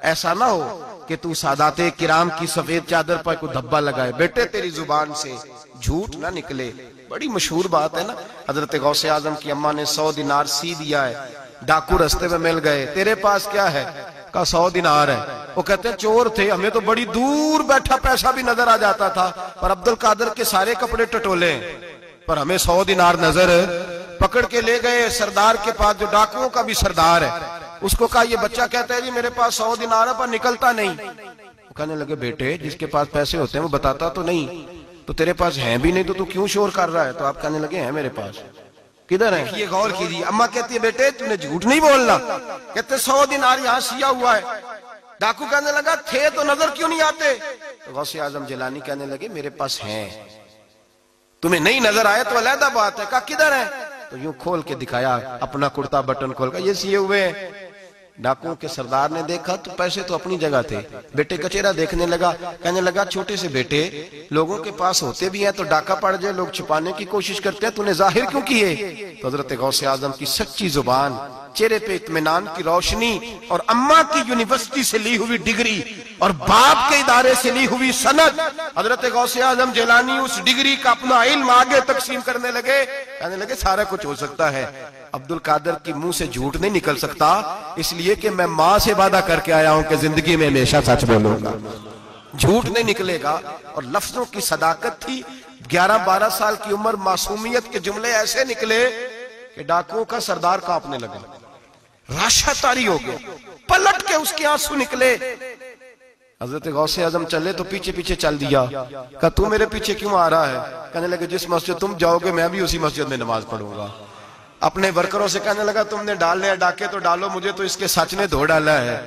ایسا نہ ہو کہ تو سادات کرام کی سفید چادر پر کوئی دھبا لگائے، بیٹے تیری زبان سے جھوٹ نہ نکلے۔ بڑی مشہور بات ہے نا، حضرت غوث اعظم کی اماں نے 100 دینار سی دیا ہے، ڈاکو رستے میں مل گئے، تیرے پاس کیا ہے؟ کہا 100 دینار ہے۔ وہ کہتے ہیں چور تھے، ہمیں تو بڑی دور بیٹھا پیسہ بھی نظر آ جاتا تھا، پر عبد القادر کے سارے کپڑے ٹٹولے ہیں، پر ہمیں 100 دینار نظر۔ پکڑ کے لے گئے سردار کے پاس جو ڈاکوؤں کا بھی سردار ہے، اس کو کہا یہ بچہ کہتا ہے جی میرے پاس 100 دینار ہے پر نکلتا نہیں۔ وہ کہنے لگے بیٹے جس کے پاس پیسے ہوتے ہیں وہ بتاتا تو نہیں، تو تیرے پاس ہیں بھی نہیں تو کیوں شور کر رہا ہے؟ تو آپ کہنے لگے ہیں میرے پاس۔ کدھر ہیں؟ یہ غور کیجیے، اماں کہتی ہے بیٹے تو نے جھوٹ نہیں بولنا، کہتے 100 دینار یہاں سیا ہوا ہے۔ ڈاکو کہنے لگا تھے تو نظر کیوں نہیں آتے؟ تو غوث اعظم جیلانی کہنے لگے میرے پاس ہیں، تمہیں نہیں نظر آئے تو علیحدہ بات ہے۔ کہا کدھر ہے؟ تو یوں کھول کے دکھایا اپنا کرتا بٹن کھول کر، یہ سیے ہوئے ہیں۔ ڈاکوؤں کے سردار نے دیکھا تو پیسے تو اپنی جگہ تھے، بیٹے کا چہرہ دیکھنے لگا، کہنے لگا چھوٹے سے بیٹے لوگوں کے پاس ہوتے بھی ہیں تو ڈاکہ پڑ جائے لوگ چھپانے کی کوشش کرتے ہیں، تو نے ظاہر کیوں کیے؟ تو حضرت غوث اعظم کی سچی زبان، چہرے پہ اطمینان کی روشنی، اور اماں کی یونیورسٹی سے لی ہوئی ڈگری اور باپ کے ادارے سے لی ہوئی سند، حضرت غوث اعظم جیلانی اس ڈگری کا اپنا علم آگے تقسیم کرنے لگے، کہنے لگے سارا کچھ ہو سکتا ہے، عبد القادر کی منہ سے جھوٹ نہیں نکل سکتا، اس لیے کہ میں ماں سے وعدہ کر کے آیا ہوں کہ زندگی میں ہمیشہ سچ بولوں گا، جھوٹ نہیں نکلے گا۔ اور لفظوں کی صداقت تھی، 11-12 سال کی عمر، معصومیت کے جملے ایسے نکلے کہ ڈاکوؤں کا سردار کانپنے لگا، راشا طاری ہو گیا، پلٹ کے اس کے آنسو نکلے۔ حضرت غوث اعظم چلے تو پیچھے پیچھے چل دیا، کہا تو میرے پیچھے کیوں آ رہا ہے؟ کہنے لگے جس مسجد تم جاؤ گے میں بھی اسی مسجد میں نماز پڑھوں گا۔ اپنے ورکروں سے کہنے لگا تم نے ڈالنے ہیں ڈاکے تو ڈالو، مجھے تو اس کے سچ نے دھو ڈالا ہے۔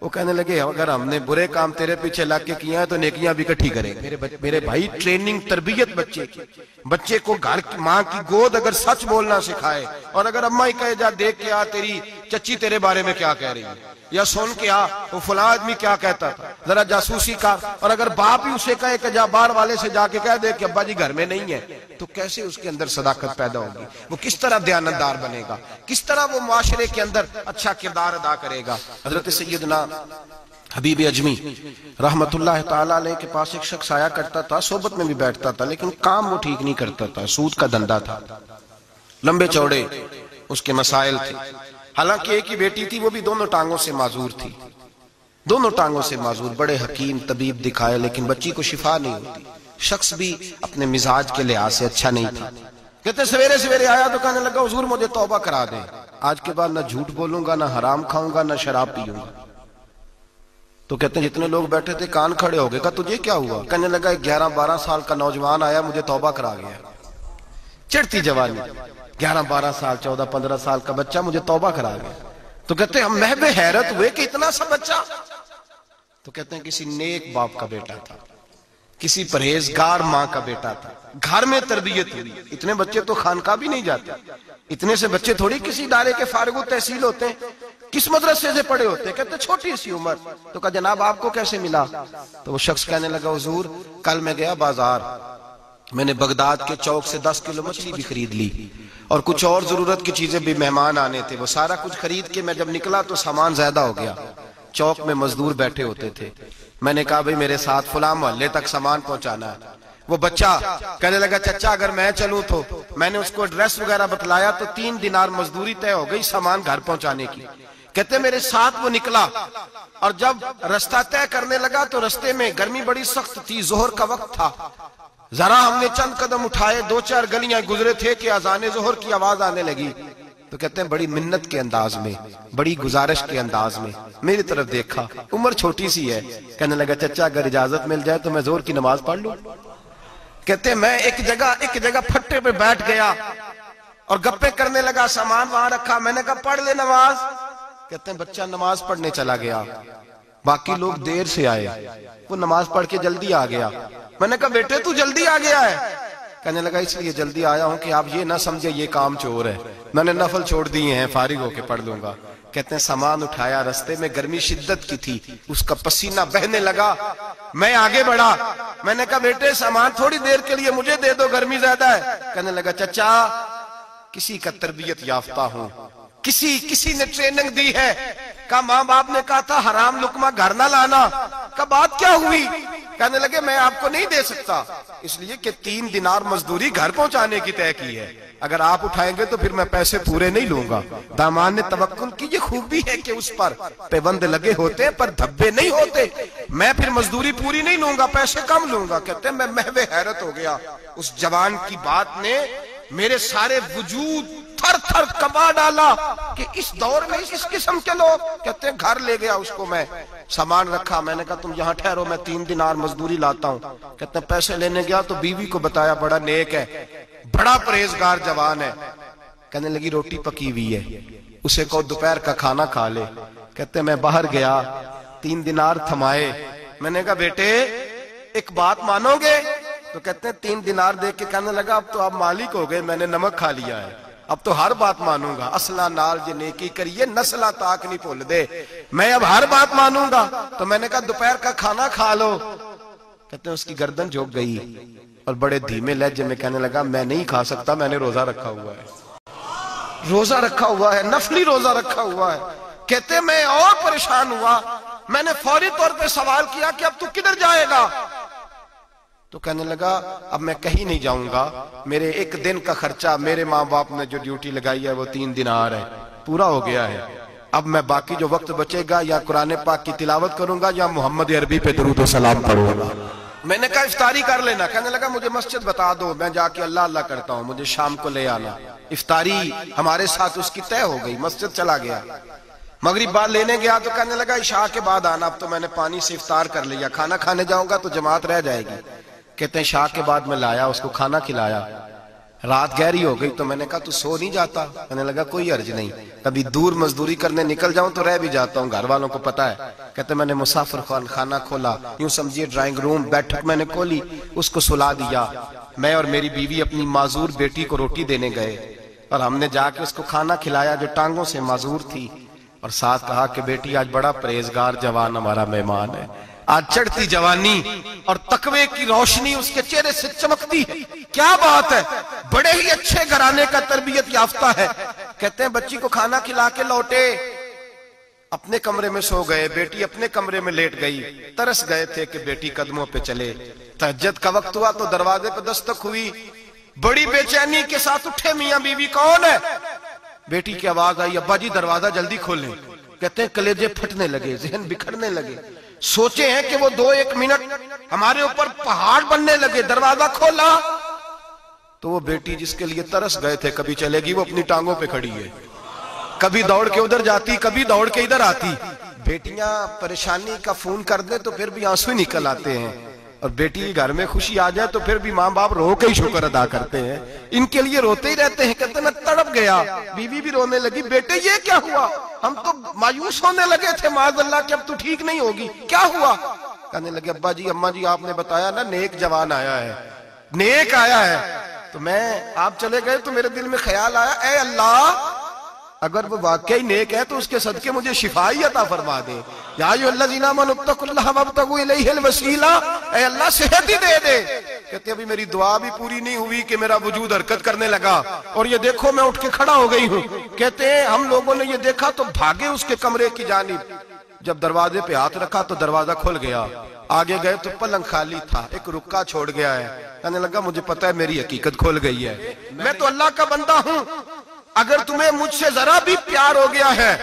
وہ کہنے لگے اگر ہم نے برے کام تیرے پیچھے لگ کے کیا ہے تو نیکیاں بھی اکٹھی کریں گے۔ میرے بھائی ٹریننگ تربیت بچے کو گھر کی ماں کی گود اگر سچ بولنا سکھائے، اور اگر اماں ہی کہے جا دیکھ کے آ تیری چچی تیرے بارے میں کیا کہہ رہی ہے، یا سن کے آ وہ فلاں آدمی کیا کہتا تھا، ذرا جاسوسی کا، اور اگر باپ ہی اسے کہے کہ جا باہر والے سے جا کے کہہ دے کہ ابا جی گھر میں نہیں ہے، تو کیسے اس کے اندر صداقت پیدا ہوگی؟ وہ کس طرح دیانتدار بنے گا؟ کس طرح وہ معاشرے کے اندر اچھا کردار ادا کرے گا؟ حضرت سیدنا حبیب اجمی رحمت اللہ تعالیٰ علیہ کے پاس ایک شخص آیا کرتا تھا، صحبت میں بھی بیٹھتا تھا، لیکن کام وہ ٹھیک نہیں کرتا تھا، سود کا دھندا تھا، لمبے چوڑے اس کے مسائل تھے۔ حالانکہ ایک ہی بیٹی تھی، وہ بھی دونوں ٹانگوں سے معذور تھی، دونوں ٹانگوں سے معذور، بڑے حکیم طبیب دکھائے لیکن بچی کو شفا نہیں ہوتی، شخص بھی اپنے مزاج کے لحاظ سے اچھا نہیں تھا۔ کہتے سویرے سویرے آیا تو کہنے لگا حضور مجھے توبہ کرا دیں، آج کے بعد نہ جھوٹ بولوں گا، نہ حرام کھاؤں گا، نہ شراب پیوں گا۔ تو کہتے ہیں جتنے لوگ بیٹھے تھے کان کھڑے ہو گئے، کہا تجھے کیا ہوا؟ کہنے لگا 11-12 سال کا نوجوان آیا مجھے توبہ کرا گیا، چڑھتی جوانی، 11-12 سال 14-15 سال کا بچہ مجھے توبہ کرا گیا۔ تو کہتے ہیں ہم محب حیرت ہوئے کہ اتنا سا بچہ، تو کہتے ہیں کسی نیک باپ کا بیٹا تھا، کسی پرہیزگار ماں کا بیٹا تھا، گھر میں تربیت ہوئی۔ اتنے بچے تو خانقاہ بھی نہیں جاتے، اتنے سے بچے تھوڑی کسی ادارے کے فارغ التحصیل ہوتے ہیں، کس مدرسے سے پڑھے ہوتے ہیں؟ کہتے چھوٹی سی عمر۔ تو کہا جناب آپ کو کیسے ملا؟ تو وہ شخص کہنے لگا حضور کل میں گیا بازار، میں نے بغداد کے چوک سے 10 کلو مچھلی بھی خرید لی اور کچھ اور ضرورت کی چیزیں بھی، مہمان آنے تھے، وہ سارا کچھ خرید کے میں جب نکلا تو سامان زیادہ ہو گیا، چوک میں مزدور بیٹھے ہوتے تھے، میں نے کہا بھئی میرے ساتھ فلاں محلے تک سامان پہنچانا ہے۔ وہ بچہ کہنے لگا چچا اگر میں چلوں تو، میں نے اس کو ایڈریس وغیرہ بتلایا تو 3 دینار مزدوری طے ہو گئی سامان گھر پہنچانے کی۔ کہتے میرے ساتھ وہ نکلا اور جب رستہ طے کرنے لگا تو رستے میں گرمی بڑی سخت تھی، ظہر کا وقت تھا، ذرا ہم نے چند قدم اٹھائے، 2-4 گلیاں گزرے تھے کہ اذان ظہر کی آواز آنے لگی۔ تو کہتے ہیں بڑی منت کے انداز میں، بڑی گزارش کے انداز میں میری طرف دیکھا، عمر چھوٹی سی ہے، کہنے لگا چچا اگر اجازت مل جائے تو میں ظہر کی نماز پڑھ لوں۔ کہتے ہیں میں ایک جگہ پھٹے پہ بیٹھ گیا اور گپے کرنے لگا، سامان وہاں رکھا، میں نے کہا پڑھ لے نماز۔ کہتے ہیں بچہ نماز پڑھنے چلا گیا، باقی لوگ دیر سے آئے، وہ نماز پڑھ کے جلدی آ گیا۔ میں نے کہا بیٹے تو جلدی آ گیا ہے؟ کہنے لگا اس لیے جلدی آیا ہوں کہ آپ یہ نہ سمجھے یہ کام چور ہے، میں نے نفل چھوڑ دیے ہیں، فارغ ہو کے پڑھ لوں گا۔ کہتے ہیں سامان اٹھایا، رستے میں گرمی شدت کی تھی، اس کا پسینہ بہنے لگا، میں آگے بڑھا، میں نے کہا بیٹے سامان تھوڑی دیر کے لیے مجھے دے دو، گرمی زیادہ ہے۔ کہنے لگا چچا کسی کا تربیت یافتہ ہوں، کسی نے ٹریننگ دی ہے، کہا ماں باپ نے کہا تھا حرام لقمہ گھر نہ لانا، کہا بات کیا ہوئی؟ کہنے لگے میں آپ کو نہیں دے سکتا، اس لیے کہ 3 دینار مزدوری گھر پہنچانے کی طے کی ہے، اگر آپ اٹھائیں گے تو پھر میں پیسے پورے نہیں لوں گا۔ دامان نے توکل کی، یہ خوبی ہے کہ اس پر پیوند لگے ہوتے ہیں پر دھبے نہیں ہوتے، میں پھر مزدوری پوری نہیں لوں گا، پیسے کم لوں گا۔ کہتے ہیں میں محو حیرت ہو گیا، اس جوان کی بات نے میرے سارے وجود تھر تھر کبا ڈالا کہ اس دور میں اس قسم کے لوگ۔ کہتے ہیں گھر لے گیا اس کو، میں سامان رکھا، میں نے کہا تم یہاں ٹھہرو، میں 3 دینار مزدوری لاتا ہوں۔ کہتے ہیں پیسے لینے گیا تو بیوی کو بتایا بڑا نیک ہے، بڑا پرہیزگار جوان ہے۔ کہنے لگی روٹی پکی ہوئی ہے، اسے کہو دوپہر کا کھانا کھا لے۔ کہتے ہیں میں باہر گیا، 3 دینار تھمائے، میں نے کہا بیٹے ایک بات مانو گے؟ تو کہتے ہیں 3 دینار دے کے کہنے لگا اب تو آپ مالک ہو گئے، میں نے نمک کھا لیا ہے، اب تو ہر بات مانوں گا، اصلہ نال جے نیکی کریے نسلہ تاک نہیں بھول دے، میں اب ہر بات مانوں گا۔ تو میں نے کہا دوپہر کا کھانا کھا لو۔ کہتے ہیں اس کی گردن جھک گئی اور بڑے دھیمے لہجے میں کہنے لگا میں نہیں کھا سکتا، میں نے روزہ رکھا ہوا ہے، روزہ رکھا ہوا ہے، نفلی روزہ رکھا ہوا ہے۔ کہتے ہیں میں اور پریشان ہوا، میں نے فوری طور پہ سوال کیا کہ اب تو کدھر جائے گا؟ تو کہنے لگا اب میں کہیں نہیں جاؤں گا، میرے 1 دن کا خرچہ میرے ماں باپ نے جو ڈیوٹی لگائی ہے وہ 3 دینار ہے، پورا ہو گیا ہے، اب میں باقی جو وقت بچے گا یا قرآن پاک کی تلاوت کروں گا یا محمد عربی پہ درود و سلام پڑھوں گا۔ میں نے کہا افطاری کر لینا۔ کہنے لگا مجھے مسجد بتا دو، میں جا کے اللہ اللہ کرتا ہوں، مجھے شام کو لے آنا۔ افطاری ہمارے ساتھ اس کی طے ہو گئی، مسجد چلا گیا۔ مغرب بعد لینے گیا تو کہنے لگا عشاء کے بعد آنا، اب تو میں نے پانی سے افطار کر لیا، کھانا کھانے جاؤں گا تو جماعت رہ جائے گی۔ کہتے ہیں عشاء کے بعد میں لایا، اس کو کھانا کھلایا، رات گہری ہو گئی تو میں نے کہا تو سو نہیں جاتا؟ کہنے لگا کوئی عرض نہیں، کبھی دور مزدوری کرنے نکل جاؤں تو رہ بھی جاتا ہوں، گھر والوں کو پتا ہے۔ کہتے میں نے مسافر خانہ کھولا، یوں سمجھیے ڈرائنگ روم بیٹھک میں نے کھولی، اس کو سلا دیا، میں اور میری بیوی اپنی معذور بیٹی کو روٹی دینے گئے اور ہم نے جا کے اس کو کھانا کھلایا جو ٹانگوں سے معذور تھی، اور ساتھ کہا کہ بیٹی آج بڑا پرہیزگار جوان ہمارا مہمان ہے، آج چڑھتی جوانی اور تقوی کی روشنی اس کے چہرے سے چمکتی ہے، کیا بات ہے، بڑے ہی اچھے گھرانے کا تربیت یافتہ ہے۔ کہتے ہیں بچی کو کھانا کھلا کے لوٹے، اپنے کمرے میں سو گئے، بیٹی اپنے کمرے میں لیٹ گئی، ترس گئے تھے کہ بیٹی قدموں پہ چلے۔ تہجد کا وقت ہوا تو دروازے پہ دستک ہوئی، بڑی بے چینی کے ساتھ اٹھے میاں بیوی، کون ہے؟ بیٹی کی آواز آئی ابا جی دروازہ جلدی کھولیں۔ کہتے ہیں کلیجے پھٹنے لگے، ذہن بکھرنے لگے، سوچے ہیں کہ وہ 2-1 منٹ ہمارے اوپر پہاڑ بننے لگے۔ دروازہ کھولا تو وہ بیٹی جس کے لیے ترس گئے تھے کبھی چلے گی، وہ اپنی ٹانگوں پہ کھڑی ہے، کبھی دوڑ کے ادھر جاتی، کبھی دوڑ کے ادھر آتی۔ بیٹیاں پریشانی کا فون کر دیں تو پھر بھی آنسو نکل آتے ہیں، اور بیٹی گھر میں خوشی آ جائے تو پھر بھی ماں باپ رو کے ہی شکر ادا کرتے ہیں، ان کے لیے روتے ہی رہتے ہیں۔ کہتے ہیں میں تڑپ گیا، بیوی بھی رونے لگی، بیٹے یہ کیا ہوا؟ ہم تو مایوس ہونے لگے تھے معاذ اللہ کہ اب تو ٹھیک نہیں ہوگی، کیا ہوا؟ کہنے لگے ابا جی اماں جی آپ نے بتایا نا نیک جوان آیا ہے، نیک آیا ہے، تو میں آپ چلے گئے تو میرے دل میں خیال آیا اے اللہ اگر وہ واقعی نیک ہے تو اس کے صدقے مجھے شفائی عطا فرما دے، یا ایھا الذین آمنوا اتقوا اللہ وابتغوا الیہ الوسیلہ، اے اللہ صحت ہی دے دے۔ کہتے ابھی میری دعا بھی پوری نہیں ہوئی کہ میرا وجود حرکت کرنے لگا، اور یہ دیکھو میں اٹھ کے کھڑا ہو گئی ہوں۔ کہتے ہیں ہم لوگوں نے یہ دیکھا تو بھاگے اس کے کمرے کی جانب، جب دروازے پہ ہاتھ رکھا تو دروازہ کھل گیا، آگے گئے تو پلنگ خالی تھا، ایک رکا چھوڑ گیا ہے۔ کہنے لگا مجھے پتا ہے میری حقیقت کھل گئی ہے، میں تو اللہ کا بندہ ہوں، اگر تمہیں مجھ سے ذرا بھی پیار ہو گیا ہے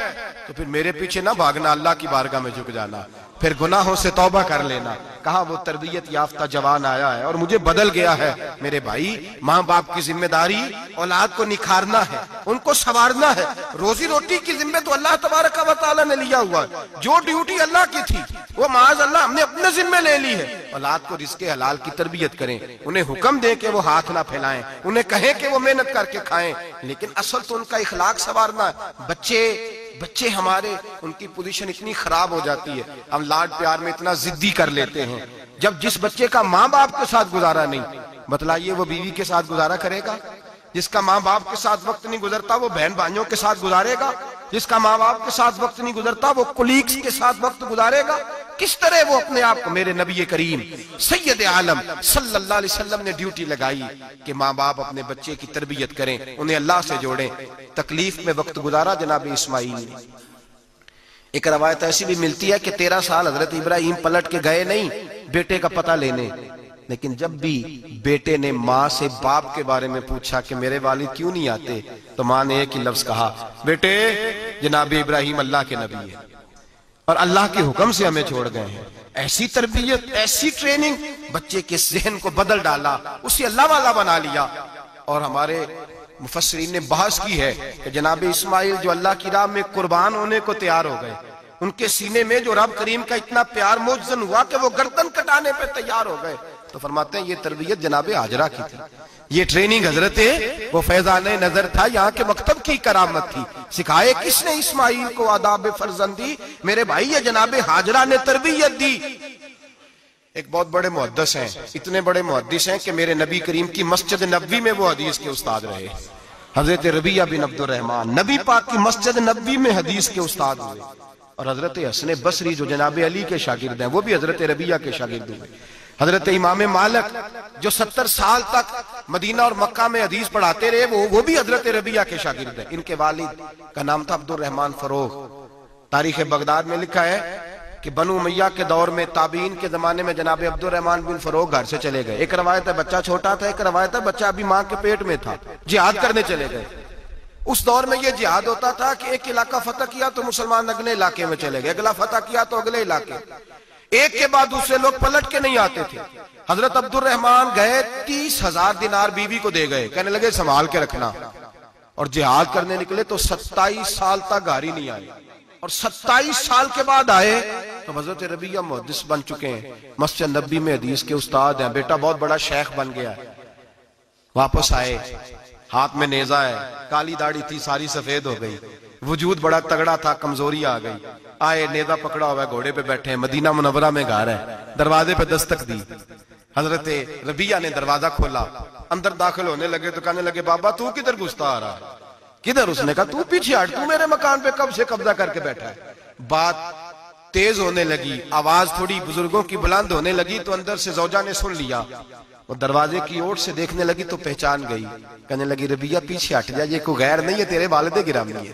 تو پھر میرے پیچھے نہ بھاگنا، اللہ کی بارگاہ میں جھک جانا، پھر گناہوں سے توبہ کر لینا۔ کہا وہ تربیت یافتہ جوان آیا ہے اور مجھے بدل گیا ہے۔ میرے بھائی ماں باپ کی ذمہ داری اولاد کو نکھارنا ہے، ان کو سنوارنا ہے، روزی روٹی کی ذمہ تو اللہ تبارک و تعالیٰ نے لیا ہوا ہے، جو ڈیوٹی اللہ کی تھی وہ معاذ اللہ ہم نے اپنے ذمہ لے لی ہے۔ اولاد کو رزق حلال کی تربیت کریں، انہیں حکم دیں کہ وہ ہاتھ نہ پھیلائیں، انہیں کہیں کہ وہ محنت کر کے کھائیں، لیکن اصل تو ان کا اخلاق سنوارنا ہے۔ بچے ہمارے ان کی پوزیشن اتنی خراب ہو جاتی ہے، ہم لاڈ پیار میں اتنا ضدی کر لیتے ہیں، جب جس بچے کا ماں باپ کے ساتھ گزارا نہیں، بتلائیے وہ بیوی کے ساتھ گزارا کرے گا؟ جس کا ماں باپ کے ساتھ وقت نہیں گزرتا وہ بہن بھائیوں کے ساتھ گزارے گا؟ جس کا ماں باپ کے ساتھ وقت نہیں گزرتا وہ کولیگز کے ساتھ وقت گزارے گا؟ کس طرح وہ اپنے آپ کو میرے نبی کریم سید عالم صلی اللہ علیہ وسلم نے ڈیوٹی لگائی کہ ماں باپ اپنے بچے کی تربیت کریں، انہیں اللہ سے جوڑیں۔ تکلیف میں وقت گزارا جناب اسماعیل نے۔ ایک روایت ایسی بھی ملتی ہے کہ 13 سال حضرت ابراہیم پلٹ کے گئے نہیں بیٹے کا پتہ لینے، لیکن جب بھی بیٹے نے ماں سے باپ کے بارے میں پوچھا کہ میرے والد کیوں نہیں آتے، تو ماں نے ایک ہی لفظ کہا، بیٹے جناب ابراہیم اللہ کے نبی ہے اور اللہ کے حکم سے ہمیں چھوڑ گئے ہیں۔ ایسی تربیت، ایسی ٹریننگ، بچے کے ذہن کو بدل ڈالا، اسے اللہ والا بنا لیا۔ اور ہمارے مفسرین نے بحث کی ہے کہ جناب اسماعیل جو اللہ کی راہ میں قربان ہونے کو تیار ہو گئے، ان کے سینے میں جو رب کریم کا اتنا پیار موجزن ہوا کہ وہ گردن کٹانے پہ تیار ہو گئے، تو فرماتے ہیں یہ تربیت جناب ہاجرہ کی تھی، یہ ٹریننگ حضرت وہ فیضان نظر تھا، یہاں کے مکتب کی کرامت تھی۔ سکھائے کس نے اسماعیل کو آداب فرزندی؟ میرے بھائی یہ جناب ہاجرہ نے تربیت دی۔ ایک بہت بڑے محدث ہیں، اتنے بڑے محدث ہیں کہ میرے نبی کریم کی مسجد نبوی میں وہ حدیث کے استاد رہے، حضرت ربیعہ بن عبد الرحمن نبی پاک کی مسجد نبوی میں حدیث کے استاد ہوئے۔ اور حضرت حسن بصری جو جناب علی کے شاگرد ہیں وہ بھی حضرت ربیعہ کے شاگرد ہوئے۔ حضرت امام مالک جو 70 سال تک مدینہ اور مکہ میں حدیث پڑھاتے رہے وہ بھی حضرت ربیعہ کے شاگرد ہیں۔ ان کے والد کا نام تھا عبد الرحمن فروغ۔ تاریخ بغداد میں لکھا ہے کہ بنو امیہ کے دور میں تابعین کے زمانے میں جناب عبد الرحمن بن فروغ گھر سے چلے گئے۔ ایک روایت ہے بچہ چھوٹا تھا، ایک روایت ہے بچہ ابھی ماں کے پیٹ میں تھا، جہاد کرنے چلے گئے۔ اس دور میں یہ جہاد ہوتا تھا کہ ایک علاقہ فتح کیا تو مسلمان اگلے علاقے میں چلے گئے، اگلا فتح کیا تو اگلے علاقے، ایک کے بعد دوسرے لوگ پلٹ کے نہیں آتے تھے۔ حضرت عبد الرحمن گئے 30,000 دینار بیوی کو دے گئے، کہنے لگے سنبھال کے رکھنا، اور جہاد کرنے نکلے تو 27 سال تک گھر ہی نہیں آئے، اور 27 سال کے بعد آئے تو حضرت ربیعہ محدث بن چکے ہیں، مسجد نبوی میں حدیث کے استاد ہیں، بیٹا بہت بڑا شیخ بن گیا ہے۔ واپس آئے، ہاتھ میں نیزہ ہے، کالی داڑھی تھی ساری سفید ہو گئی، وجود بڑا تگڑا تھا، کمزوری آ گئی۔ آئے، نیزہ پکڑا ہوا ہے، گھوڑے پہ بیٹھے ہیں، مدینہ منورہ میں گھر ہے، دروازے پہ دستک دی، حضرت ربیعہ نے دروازہ کھولا، اندر داخل ہونے لگے تو کہنے لگے بابا تو کدھر گھستا آ رہا ہے؟ کدھر؟ اس نے کہا تو پیچھے ہٹ، تو میرے مکان پہ کب سے قبضہ کر کے بیٹھا ہے۔ بات تیز ہونے لگی، آواز تھوڑی بزرگوں کی بلند ہونے لگی تو اندر سے زوجہ نے سن لیا، وہ دروازے کی اوٹ سے دیکھنے لگی تو پہچان گئی، کہنے لگی ربیعہ پیچھے ہٹ جا، یہ کوئی غیر نہیں ہے، تیرے والد گرامی ہے،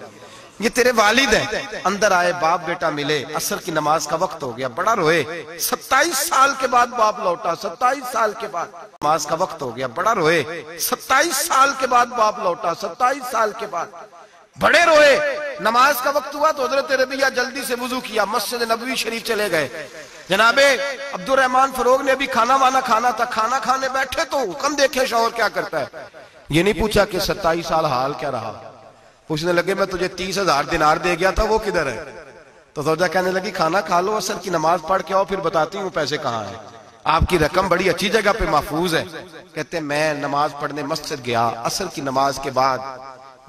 یہ تیرے والد ہیں۔ اندر آئے، باپ بیٹا ملے، عصر کی نماز کا وقت ہو گیا، بڑا روئے، 27 سال کے بعد باپ لوٹا، 27 سال کے بعد نماز کا وقت ہو گیا، بڑا روئے، 27 سال کے بعد باپ لوٹا، 27 سال کے بعد بڑے روئے۔ نماز کا وقت ہوا تو حضرت ربیعہ جلدی سے وضو کیا، مسجد نبوی شریف چلے گئے۔ جناب عبد الرحمن فروغ نے ابھی کھانا وانا کھانا تھا، کھانا کھانے بیٹھے تو حکم دیکھے شوہر کیا کرتا ہے، یہ نہیں پوچھا کہ 27 سال حال کیا رہا، پوچھنے لگے میں تجھے 30,000 دینار دے گیا تھا وہ کدھر ہے؟ تو زوجہ کہنے لگی کھانا کھا لو، عصر کی نماز پڑھ کے آؤ، پھر بتاتی ہوں پیسے کہاں ہیں، آپ کی رقم بڑی اچھی جگہ پہ محفوظ ہے۔ کہتے میں نماز پڑھنے مسجد گیا، عصر کی نماز کے بعد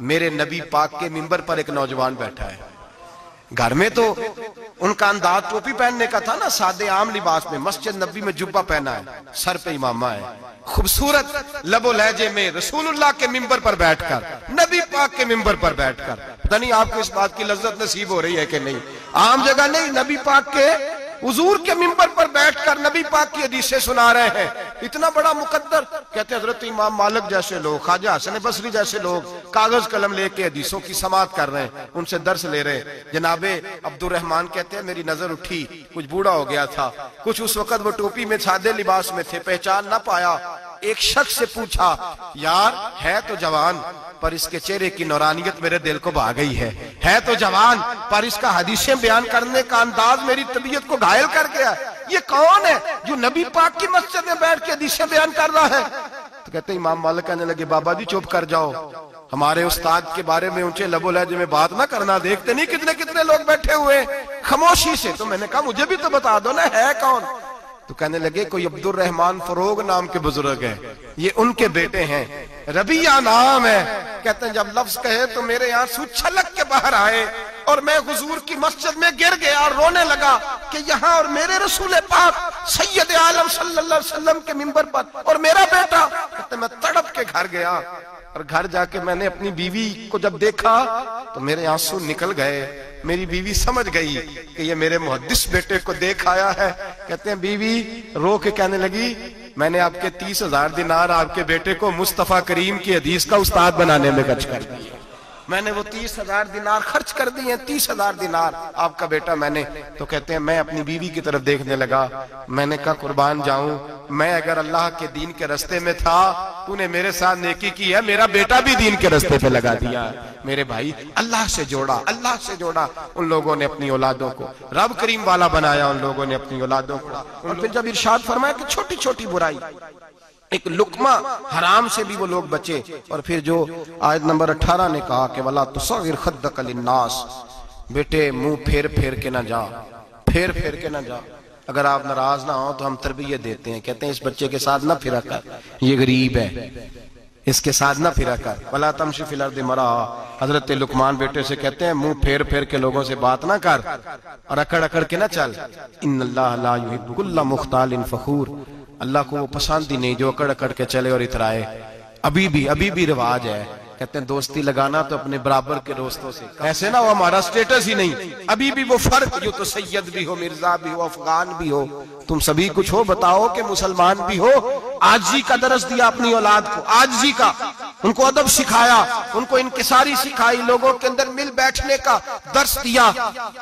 میرے نبی پاک کے منبر پر ایک نوجوان بیٹھا ہے، گھر میں تو ان کا انداز ٹوپی پہننے کا تھا نا، سادے عام لباس میں، مسجد نبی میں جبہ پہنا ہے، سر پہ امامہ ہے، خوبصورت لب و لہجے میں رسول اللہ کے منبر پر بیٹھ کر، نبی پاک کے منبر پر بیٹھ کر، پتہ نہیں آپ کو اس بات کی لذت نصیب ہو رہی ہے کہ نہیں، عام جگہ نہیں، نبی پاک کے حضور کے منبر پر بیٹھ کر نبی پاک کی حدیثیں سنا رہے ہیں، اتنا بڑا مقدر۔ کہتے ہیں حضرت امام مالک جیسے لوگ، خواجہ حسن بصری جیسے لوگ کاغذ قلم لے کے حدیثوں کی سماعت کر رہے ہیں، ان سے درس لے رہے ہیں۔ جناب عبد الرحمن کہتے ہیں میری نظر اٹھی، کچھ بوڑھا ہو گیا تھا، کچھ اس وقت وہ ٹوپی میں سادے لباس میں تھے، پہچان نہ پایا۔ ایک شخص سے پوچھا یار ہے تو جوان پر اس کے چہرے کی نورانیت میرے دل کو بھا گئی ہے تو جوان پر اس کا حدیثیں بیان کرنے کا انداز میری طبیعت کو گھائل کر گیا، یہ کون ہے جو نبی پاک کی مسجد میں بیٹھ کے حدیثیں بیان کر رہا ہے؟ تو کہتے ہیں امام مالک کہنے لگے بابا جی چپ کر جاؤ، ہمارے استاد کے بارے میں اونچے لب و لہجے میں بات نہ کرنا، دیکھتے نہیں کتنے کتنے لوگ بیٹھے ہوئے خاموشی سے۔ تو میں نے کہا مجھے بھی تو بتا دو نا ہے کون؟ تو کہنے لگے کوئی عبد الرحمن فروغ نام کے بزرگ ہیں، یہ ان کے بیٹے ہیں، ربیعہ نام ہے۔ کہتے ہیں جب لفظ کہے تو میرے آنسو چھلک کے باہر آئے اور میں حضور کی مسجد میں گر گیا اور رونے لگا کہ یہاں اور میرے رسول پاک سید عالم صلی اللہ علیہ وسلم کے منبر پر اور میرا بیٹا۔ کہتے ہیں میں تڑپ کے گھر گیا اور گھر جا کے میں نے اپنی بیوی کو جب دیکھا تو میرے آنسو نکل گئے، میری بیوی سمجھ گئی کہ یہ میرے محدث بیٹے کو دیکھ آیا ہے. کہتے ہیں بیوی رو کے کہنے لگی میں نے آپ کے 30,000 دینار آپ کے بیٹے کو مصطفیٰ کریم کی حدیث کا استاد بنانے میں خرچ کر دی. میں نے وہ 30,000 دینار خرچ کر دی ہیں. 30,000 دینار آپ کا بیٹا میں نے. تو کہتے ہیں میں اپنی بیوی کی طرف دیکھنے لگا. میں نے کہا قربان جاؤں, میں اگر اللہ کے دین کے رستے میں تھا تو نے میرے ساتھ نیکی کی ہے, میرا بیٹا بھی دین کے رستے پہ لگا دیا. میرے بھائی اللہ سے جوڑا, اللہ سے جوڑا. ان لوگوں نے اپنی اولادوں کو رب کریم والا بنایا, ان لوگوں نے اپنی اولادوں کو. اور پھر جب ارشاد فرمایا کہ چھوٹی چھوٹی برائی, ایک لقمہ حرام سے بھی وہ لوگ بچے. اور پھر جو آیت نمبر 18 نے کہا کہ وَلَا تُصَغِّرْ خَدَّكَ لِلنَّاسِ, بیٹے منہ پھیر پھیر کے نہ جا, پھیر پھیر کے نہ جا. اگر آپ ناراض نہ ہوں تو ہم تربیت دیتے ہیں, کہتے ہیں اس بچے کے ساتھ نہ پھرا کر, یہ غریب ہے, اس کے ساتھ نہ پھرا کر. وَلَا تَمْشِ فِي الْأَرْضِ مَرَحًا, حضرت لقمان بیٹے سے کہتے ہیں منہ پھیر پھیر کے لوگوں سے بات نہ کر اور اکڑ اکڑ کے نہ چل. إِنَّ اللَّهَ لَا يُحِبُّ كُلَّ مُخْتَالٍ فَخُورٍ, اللہ کو وہ پسند ہی نہیں جو اکڑ اکڑ کے چلے اور اترائے. ابھی بھی رواج ہے, کہتے ہیں دوستی لگانا تو اپنے برابر کے دوستوں سے, ایسے نہ ہو ہمارا سٹیٹس ہی نہیں. ابھی بھی وہ فرق, جو تو سید بھی ہو, مرزا بھی ہو, افغان بھی ہو, تم سبھی کچھ ہو, بتاؤ کہ مسلمان بھی ہو. عاجزی کا درس دیا اپنی اولاد کو, عاجزی کا, ان کو ادب سکھایا, ان کو انکساری سکھائی, لوگوں کے اندر مل بیٹھنے کا درس دیا.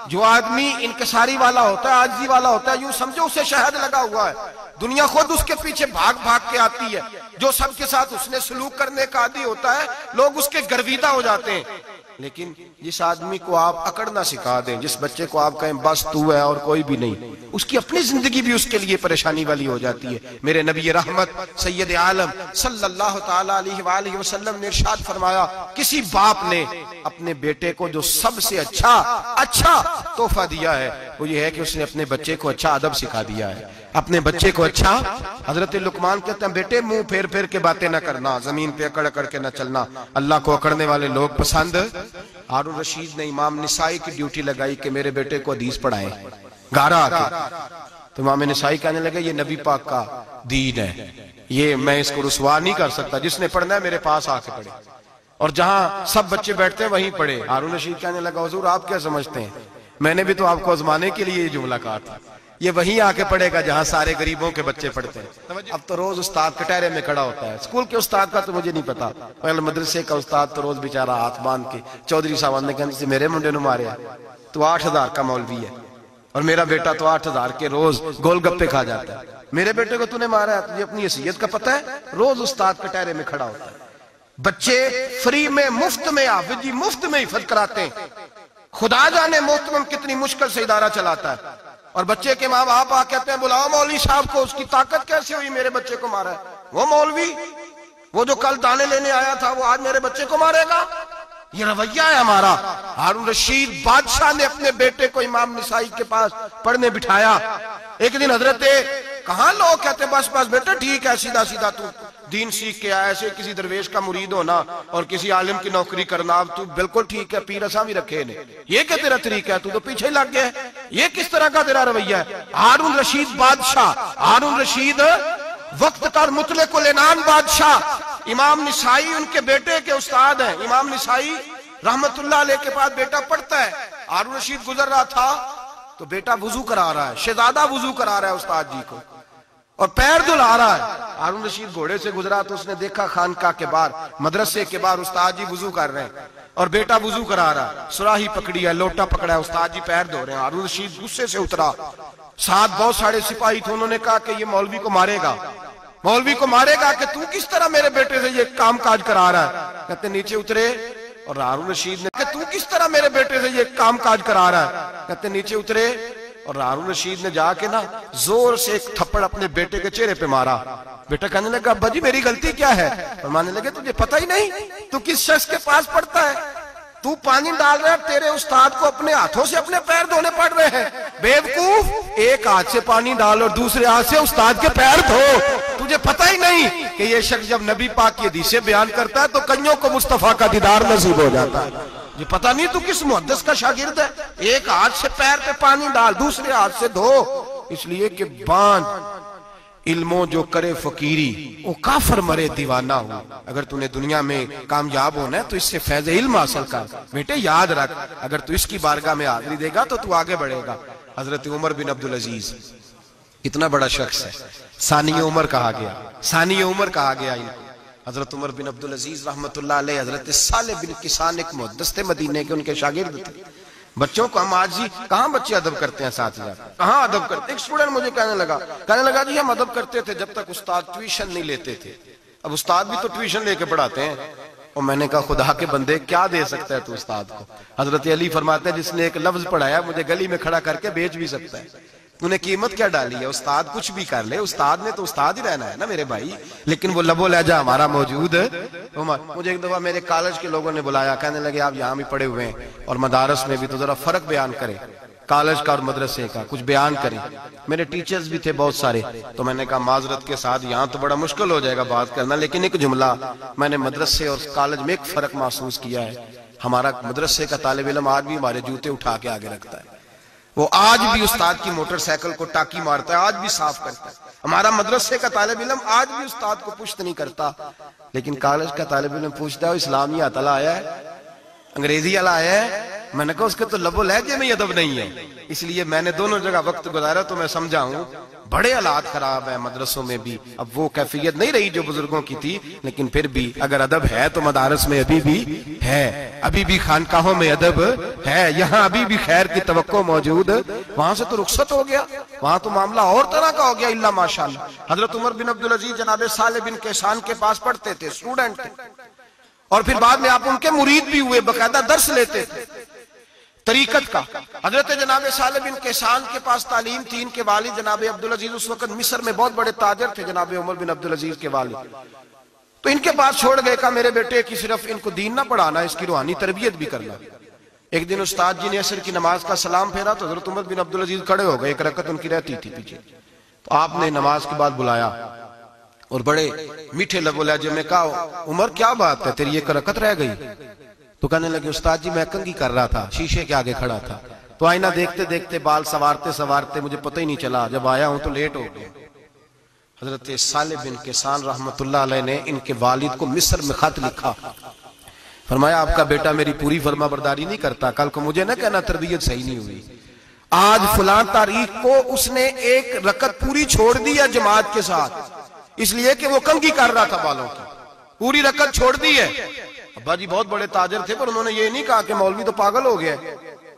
جو آدمی انکساری والا ہوتا ہے, عاجزی والا ہوتا ہے, یوں سمجھو اسے شہد لگا ہوا ہے, دنیا خود اس کے پیچھے بھاگ بھاگ کے آتی ہے. جو سب کے ساتھ اس نے سلوک کرنے کا عادی ہوتا ہے, لوگ اس کے گرویدہ ہو جاتے ہیں. لیکن جس آدمی کو آپ اکڑنا سکھا دیں, جس بچے کو آپ کہیں بس تو ہے اور کوئی بھی نہیں, اس کی اپنی زندگی بھی اس کے لیے پریشانی والی ہو جاتی ہے. میرے نبی رحمت سید عالم صلی اللہ تعالی علیہ وآلہ وسلم نے ارشاد فرمایا, کسی باپ نے اپنے بیٹے کو جو سب سے اچھا تحفہ دیا ہے وہ یہ ہے کہ اس نے اپنے بچے کو اچھا ادب سکھا دیا ہے, اپنے بچے کو اچھا. حضرت لقمان کہتے ہیں بیٹے منہ پھیر پھیر کے باتیں نہ کرنا, زمین پہ اکڑ اکڑ کے نہ چلنا, اللہ کو اکڑنے والے لوگ پسند. ہارون رشید نے امام نسائی کی ڈیوٹی لگائی کہ میرے بیٹے کو حدیث پڑھائیں گارا آ کے. تو امام نسائی کہنے لگے یہ نبی پاک کا دین ہے, یہ میں اس کو رسوا نہیں کر سکتا, جس نے پڑھنا ہے میرے پاس آ کے پڑھے, اور جہاں سب بچے بیٹھتے ہیں وہیں پڑھے. ہارون رشید کہنے لگا حضور آپ کیا سمجھتے ہیں, میں نے بھی تو آپ کو آزمانے کے لیے یہ جملہ کہا تھا, یہ وہیں آ کے پڑھے گا جہاں سارے غریبوں کے بچے پڑھتے ہیں. اب تو روز استاد کٹہرے میں کھڑا ہوتا ہے, اسکول کے استاد کا تو مجھے نہیں پتا, مدرسے کا استاد تو روز بیچارہ ہاتھ باندھ کے چودھری صاحب نے کہنے سے میرے منڈے نو مارے, تو 8,000 کا مولوی ہے اور میرا بیٹا تو 8,000 کے روز گول گپے کھا جاتا ہے, میرے بیٹے کو تو نے مارا ہے, تجھے اپنی حیثیت کا پتہ ہے. روز استاد کٹہرے میں کھڑا ہوتا ہے, بچے فری میں مفت میں حافظ جی مفت میں حفظ کراتے ہیں. خدا جانے محترم کتنی مشکل سے ادارہ چلاتا ہے, اور بچے کے ماں باپ آ کہتے ہیں بلاؤ مولوی صاحب کو, اس کی طاقت کیسے ہوئی میرے بچے کو مارا ہے. وہ مولوی وہ جو کل دانے لینے آیا تھا وہ آج میرے بچے کو مارے گا, یہ رویہ ہے ہمارا. ہارون رشید بادشاہ نے اپنے بیٹے کو امام نسائی کے پاس پڑھنے بٹھایا. ایک دن حضرت کہاں لوگ کہتے بس بیٹا ٹھیک ہے, سیدھا سیدھا تو دین سیکھ کے آیا, ایسے کسی درویش کا مرید ہونا اور کسی عالم کی نوکری کرنا, اب تو بالکل ٹھیک ہے, پیر اساں بھی رکھے نے, یہ کیا تیرا طریقہ ہے, تو پیچھے لگ گیا ہے, یہ کس طرح کا تیرا رویہ ہے. ہارون رشید بادشاہ, ہارون رشید وقت کا مطلق العنان بادشاہ, امام نسائی ان کے بیٹے کے استاد ہیں. امام نسائی رحمت اللہ علیہ کے پاس بیٹا پڑھتا ہے, ہارون رشید گزر رہا تھا تو بیٹا وضو کرا رہا ہے, شہزادہ وضو کرا رہا ہے استاد جی کو, اور پیر دھلا رہا ہے. ہارون رشید گھوڑے سے گزرا تو اس نے دیکھا خانقاہ کے باہر, مدرسے کے باہر استاد جی وضو کر رہے ہیں اور بیٹا وضو کرا رہا ہے, سراہی پکڑی ہے, لوٹا پکڑا ہے, استاد جی پیر دھو رہے ہیں. ہارون رشید غصے سے اترا, ساتھ بہت سارے سپاہی تھے, انہوں نے کہا کہ یہ مولوی کو مارے گا, مولوی کو مارے گا, کہ تو کس طرح میرے بیٹے سے یہ کام کاج کرا رہا ہے. کہتے نیچے اترے اور ہارون رشید نے کہ تو کس طرح میرے بیٹے سے یہ کام کاج کرا رہا ہے. کہتے نیچے اترے اور ہارون رشید نے جا کے نا زور سے ایک تھپڑ اپنے بیٹے کے چہرے پہ مارا. بیٹا کہنے لگا ابا جی میری غلطی کیا ہے. فرمانے لگے تجھے پتہ ہی نہیں تو کس شخص کے پاس پڑھتا ہے, تو پانی ڈال رہا ہے, تیرے استاد کو اپنے ہاتھوں سے اپنے پیر دھونے پڑ رہے ہیں. بیوقوف, ایک ہاتھ سے پانی ڈال اور دوسرے ہاتھ سے استاد کے پیر دھو, تجھے پتہ ہی نہیں کہ یہ شخص جب نبی پاک کی حدیثیں بیان کرتا ہے تو کئیوں کو مصطفیٰ کا دیدار نصیب ہو جاتا ہے. یہ پتہ نہیں تو کس محدث کا شاگرد ہے, ایک ہاتھ سے پیر پہ پانی ڈال, دوسرے ہاتھ سے دھو, اس لیے کہ باندھ علموں جو کرے فقیری وہ کافر مرے دیوانہ ہو. اگر تو نے دنیا میں کامیاب ہونا ہے تو اس سے فیض علم حاصل کر. بیٹے یاد رکھ اگر تو اس کی بارگاہ میں حاضری دے گا تو آگے بڑھے گا. حضرت عمر بن عبدالعزیز کتنا بڑا شخص ہے, ثانی عمر کہا گیا, ثانی عمر کہا گیا. حضرت عمر بن عبدالعزیز رحمت اللہ علیہ حضرت صالح بن کسان ایک محدث تھے مدینے کے, ان کے شاگرد تھے. بچوں کو ہم آج ہی کہاں بچے ادب کرتے ہیں ساتھ جا کر, کہاں ادب کرتے. ایک اسٹوڈنٹ مجھے کہنے لگا جی ہم ادب کرتے تھے جب تک استاد ٹیوشن نہیں لیتے تھے, اب استاد بھی تو ٹیوشن لے کے پڑھاتے ہیں. اور میں نے کہا خدا کے بندے کیا دے سکتا ہے تو استاد کو. حضرت علی فرماتے ہیں جس نے ایک لفظ پڑھایا مجھے گلی میں کھڑا کر کے بیچ بھی سکتا ہے. تو نے قیمت کیا ڈالی ہے, استاد کچھ بھی کر لے, استاد نے تو استاد ہی رہنا ہے نا میرے بھائی. لیکن وہ لب و لہجہ ہمارا موجود ہے. مجھے ایک دفعہ میرے کالج کے لوگوں نے بلایا, کہنے لگے آپ یہاں بھی پڑھے ہوئے ہیں اور مدارس میں بھی, تو ذرا فرق بیان کریں کالج کا اور مدرسے کا, کچھ بیان کریں. میرے ٹیچرز بھی تھے بہت سارے, تو میں نے کہا معذرت کے ساتھ یہاں تو بڑا مشکل ہو جائے گا بات کرنا, لیکن ایک جملہ میں نے مدرسے اور کالج میں ایک فرق محسوس کیا ہے. ہمارا مدرسے کا طالب علم آج بھی ہمارے جوتے اٹھا کے آگے رکھتا ہے, وہ آج بھی استاد کی موٹر سائیکل کو ٹاکی مارتا ہے, آج بھی صاف کرتا ہے. ہمارا مدرسے کا طالب علم آج بھی استاد کو پشت نہیں کرتا. لیکن کالج کا طالب علم پوچھتا ہے اسلامی عطلا آیا ہے, انگریزی والا آیا ہے. میں نے کہا اس کے تو لب و لہجے میں ادب نہیں ہے. اس لیے میں نے دونوں جگہ وقت گزارا تو میں سمجھا ہوں بڑے حالات خراب ہیں مدرسوں میں بھی. اب وہ کیفیت نہیں رہی جو بزرگوں کی تھی, لیکن پھر بھی اگر ادب ہے تو مدارس میں ابھی بھی ہے, ابھی بھی خانقاہوں میں ادب ہے, یہاں ابھی بھی خیر کی توقع موجود. وہاں سے تو رخصت ہو گیا, وہاں تو معاملہ اور طرح کا ہو گیا الا ماشاءاللہ. حضرت عمر بن عبدالعزیز جناب صالح بن کیسان کے پاس پڑھتے تھے, اسٹوڈنٹ تھے, اور پھر بعد میں آپ ان کے مرید بھی ہوئے, باقاعدہ درس لیتے تھے طریقت کا. حضرت جناب صالح بن کیسان کے پاس تعلیم تھی. ان کے والد جناب عبدالعزیز اس وقت مصر میں بہت بڑے تاجر تھے, جناب عمر بن عبدالعزیز کے والد. تو ان کے پاس چھوڑ گئے, کہا میرے بیٹے کی صرف ان کو دین نہ پڑھانا, اس کی روحانی تربیت بھی کرنا. ایک دن استاد جی نے عصر کی نماز کا سلام پھیرا تو حضرت عمر بن عبدالعزیز کھڑے ہو گئے, ایک رکعت ان کی رہتی تھی پیچھے. تو آپ نے نماز کے بعد بلایا اور بڑے میٹھے لب و لہجے میں کہا عمر کیا بات ہے تیری ایک رکعت رہ گئی. تو کہنے لگے استاد جی میں کنگھی کر رہا تھا, شیشے کے آگے کھڑا تھا, تو آئینہ دیکھتے دیکھتے بال سوارتے مجھے پتہ ہی نہیں چلا, جب آیا ہوں تو لیٹ ہو گیا. حضرت صالح بن کیسان رحمت اللہ علیہ نے ان کے والد کو مصر میں خط لکھا, فرمایا آپ کا بیٹا میری پوری فرما برداری نہیں کرتا, کل کو مجھے نہ کہنا تربیت صحیح نہیں ہوئی. آج فلاں تاریخ کو اس نے ایک رکعت پوری چھوڑ دی ہے جماعت کے ساتھ, اس لیے کہ وہ کنگھی کر رہا تھا بالوں کی, پوری رکعت چھوڑ دی ہے. ابا جی بہت بڑے تاجر تھے, پر انہوں نے یہ نہیں کہا کہ مولوی تو پاگل ہو گیا,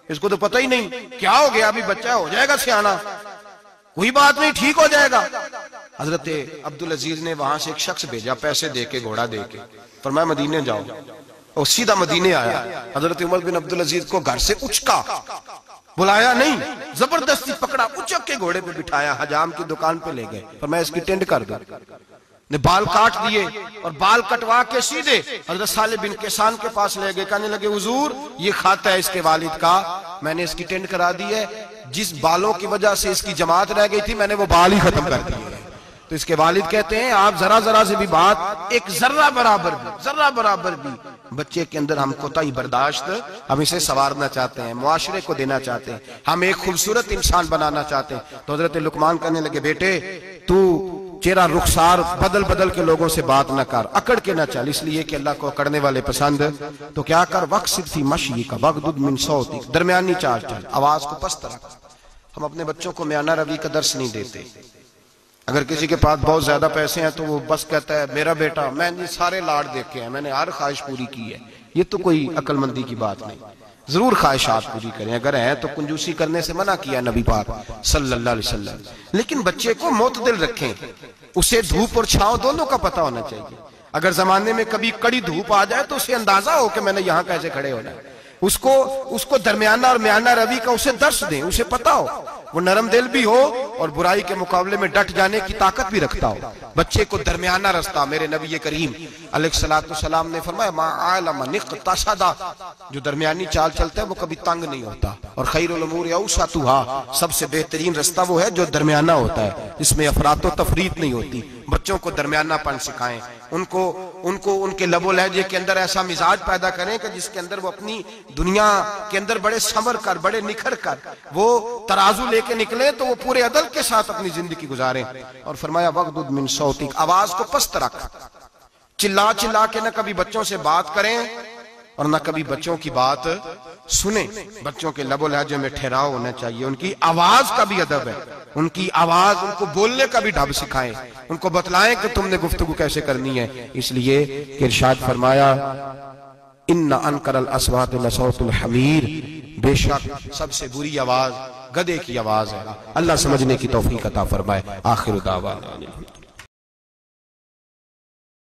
اس کو تو پتہ ہی نہیں کیا ہو گیا, ابھی بچہ ہو جائے گا سیانا, کوئی بات نہیں ٹھیک ہو جائے گا. حضرت عبدالعزیز نے وہاں سے ایک شخص بھیجا پیسے دے کے, گھوڑا دے کے, فرمایا مدینے جاؤ, اور سیدھا مدینے آیا. حضرت عمر بن عبدالعزیز کو گھر سے اچکا, بلایا نہیں, زبردستی پکڑا, اچک کے گھوڑے پہ بٹھایا, حجام کی دکان پہ لے گئے, فرمایا اس کی ٹینڈ کر دو. نے بال کاٹ دیے اور بال کٹوا کے سیدھے حضرت صالح بن کیسان کے پاس لے گئے. کہنے لگے حضور یہ کھاتا ہے اس کے والد کا, میں نے اس کی ٹینڈ کرا دی ہے, جس بالوں کی وجہ سے اس کی جماعت رہ گئی تھی میں نے وہ بال ہی ختم کر دیے. تو اس کے والد کہتے ہیں آپ ذرا سے بھی بات, ایک ذرہ برابر بھی بچے کے اندر ہم کوتاہی برداشت, ہم اسے سنوارنا چاہتے ہیں, معاشرے کو دینا چاہتے ہیں, ہم ایک خوبصورت انسان بنانا چاہتے ہیں. تو حضرت لقمان کہنے لگے بیٹے تو چہرہ رخسار بدل کے لوگوں سے بات نہ کر, اکڑ کے نہ چل, اس لیے کہ اللہ کو اکڑنے والے پسند. تو کیا کر وقصد فی مشیک وغضض من صوتک, درمیانی چال چل, آواز کو پست رکھ. ہم اپنے بچوں کو میانہ روی کا درس نہیں دیتے. اگر کسی کے پاس بہت زیادہ پیسے ہیں تو وہ بس کہتا ہے میرا بیٹا, میں نے سارے لاڈ دیکھے ہیں, میں نے ہر خواہش پوری کی ہے. یہ تو کوئی عقل مندی کی بات نہیں. ضرور خواہشات پوری کریں, اگر ہیں تو کنجوسی کرنے سے منع کیا نبی پاک صلی اللہ علیہ وسلم. لیکن بچے کو معتدل رکھیں, اسے دھوپ اور چھاؤں دونوں کا پتہ ہونا چاہیے. اگر زمانے میں کبھی کڑی دھوپ آ جائے تو اسے اندازہ ہو کہ میں نے یہاں کیسے کھڑے ہونا ہے. اس کو درمیانہ اور میانہ روی کا اسے درس دیں, اسے پتہ ہو, وہ نرم دل بھی ہو اور برائی کے مقابلے میں ڈٹ جانے کی طاقت بھی رکھتا ہو. بچے کو درمیانہ رستہ, میرے نبی کریم علیہ السلام نے فرمایا ما عالم نقتصد, جو درمیانی چال چلتا ہے وہ کبھی تنگ نہیں ہوتا. اور خیر الامور اوسطھا, سب سے بہترین رستہ وہ ہے جو درمیانہ ہوتا ہے, جس میں افراط و تفریط نہیں ہوتی. بچوں کو درمیانہ پن سکھائیں, ان کو ان کو ان کے لب و لہجے کے اندر ایسا مزاج پیدا کریں کہ جس کے اندر وہ اپنی دنیا کے اندر بڑے سمر کر، بڑے نکھر کر وہ ترازو لے کے نکلیں تو وہ پورے عدل کے ساتھ اپنی زندگی گزاریں۔ اور فرمایا وَغْضُضْ مِنْ صَوْتِكَ، آواز کو پست رکھ، چلا چلا کے نہ کبھی بچوں سے بات کریں اور نہ کبھی بچوں کی بات سنیں۔ بچوں کے لب و لہجے میں ٹھہراؤ ہونا چاہیے، ان کی آواز کا بھی ادب ہے، ان کی آواز، ان کو بولنے کا بھی ڈھب سکھائیں، ان کو بتلائیں کہ تم نے گفتگو کیسے کرنی ہے۔ اس لیے کہ ارشاد فرمایا ان انکر الاصوات لصوت الحمیر، بے شک سب سے بری آواز گدھے کی آواز ہے۔ اللہ سمجھنے کی توفیق عطا فرمائے۔ آخر دعوانا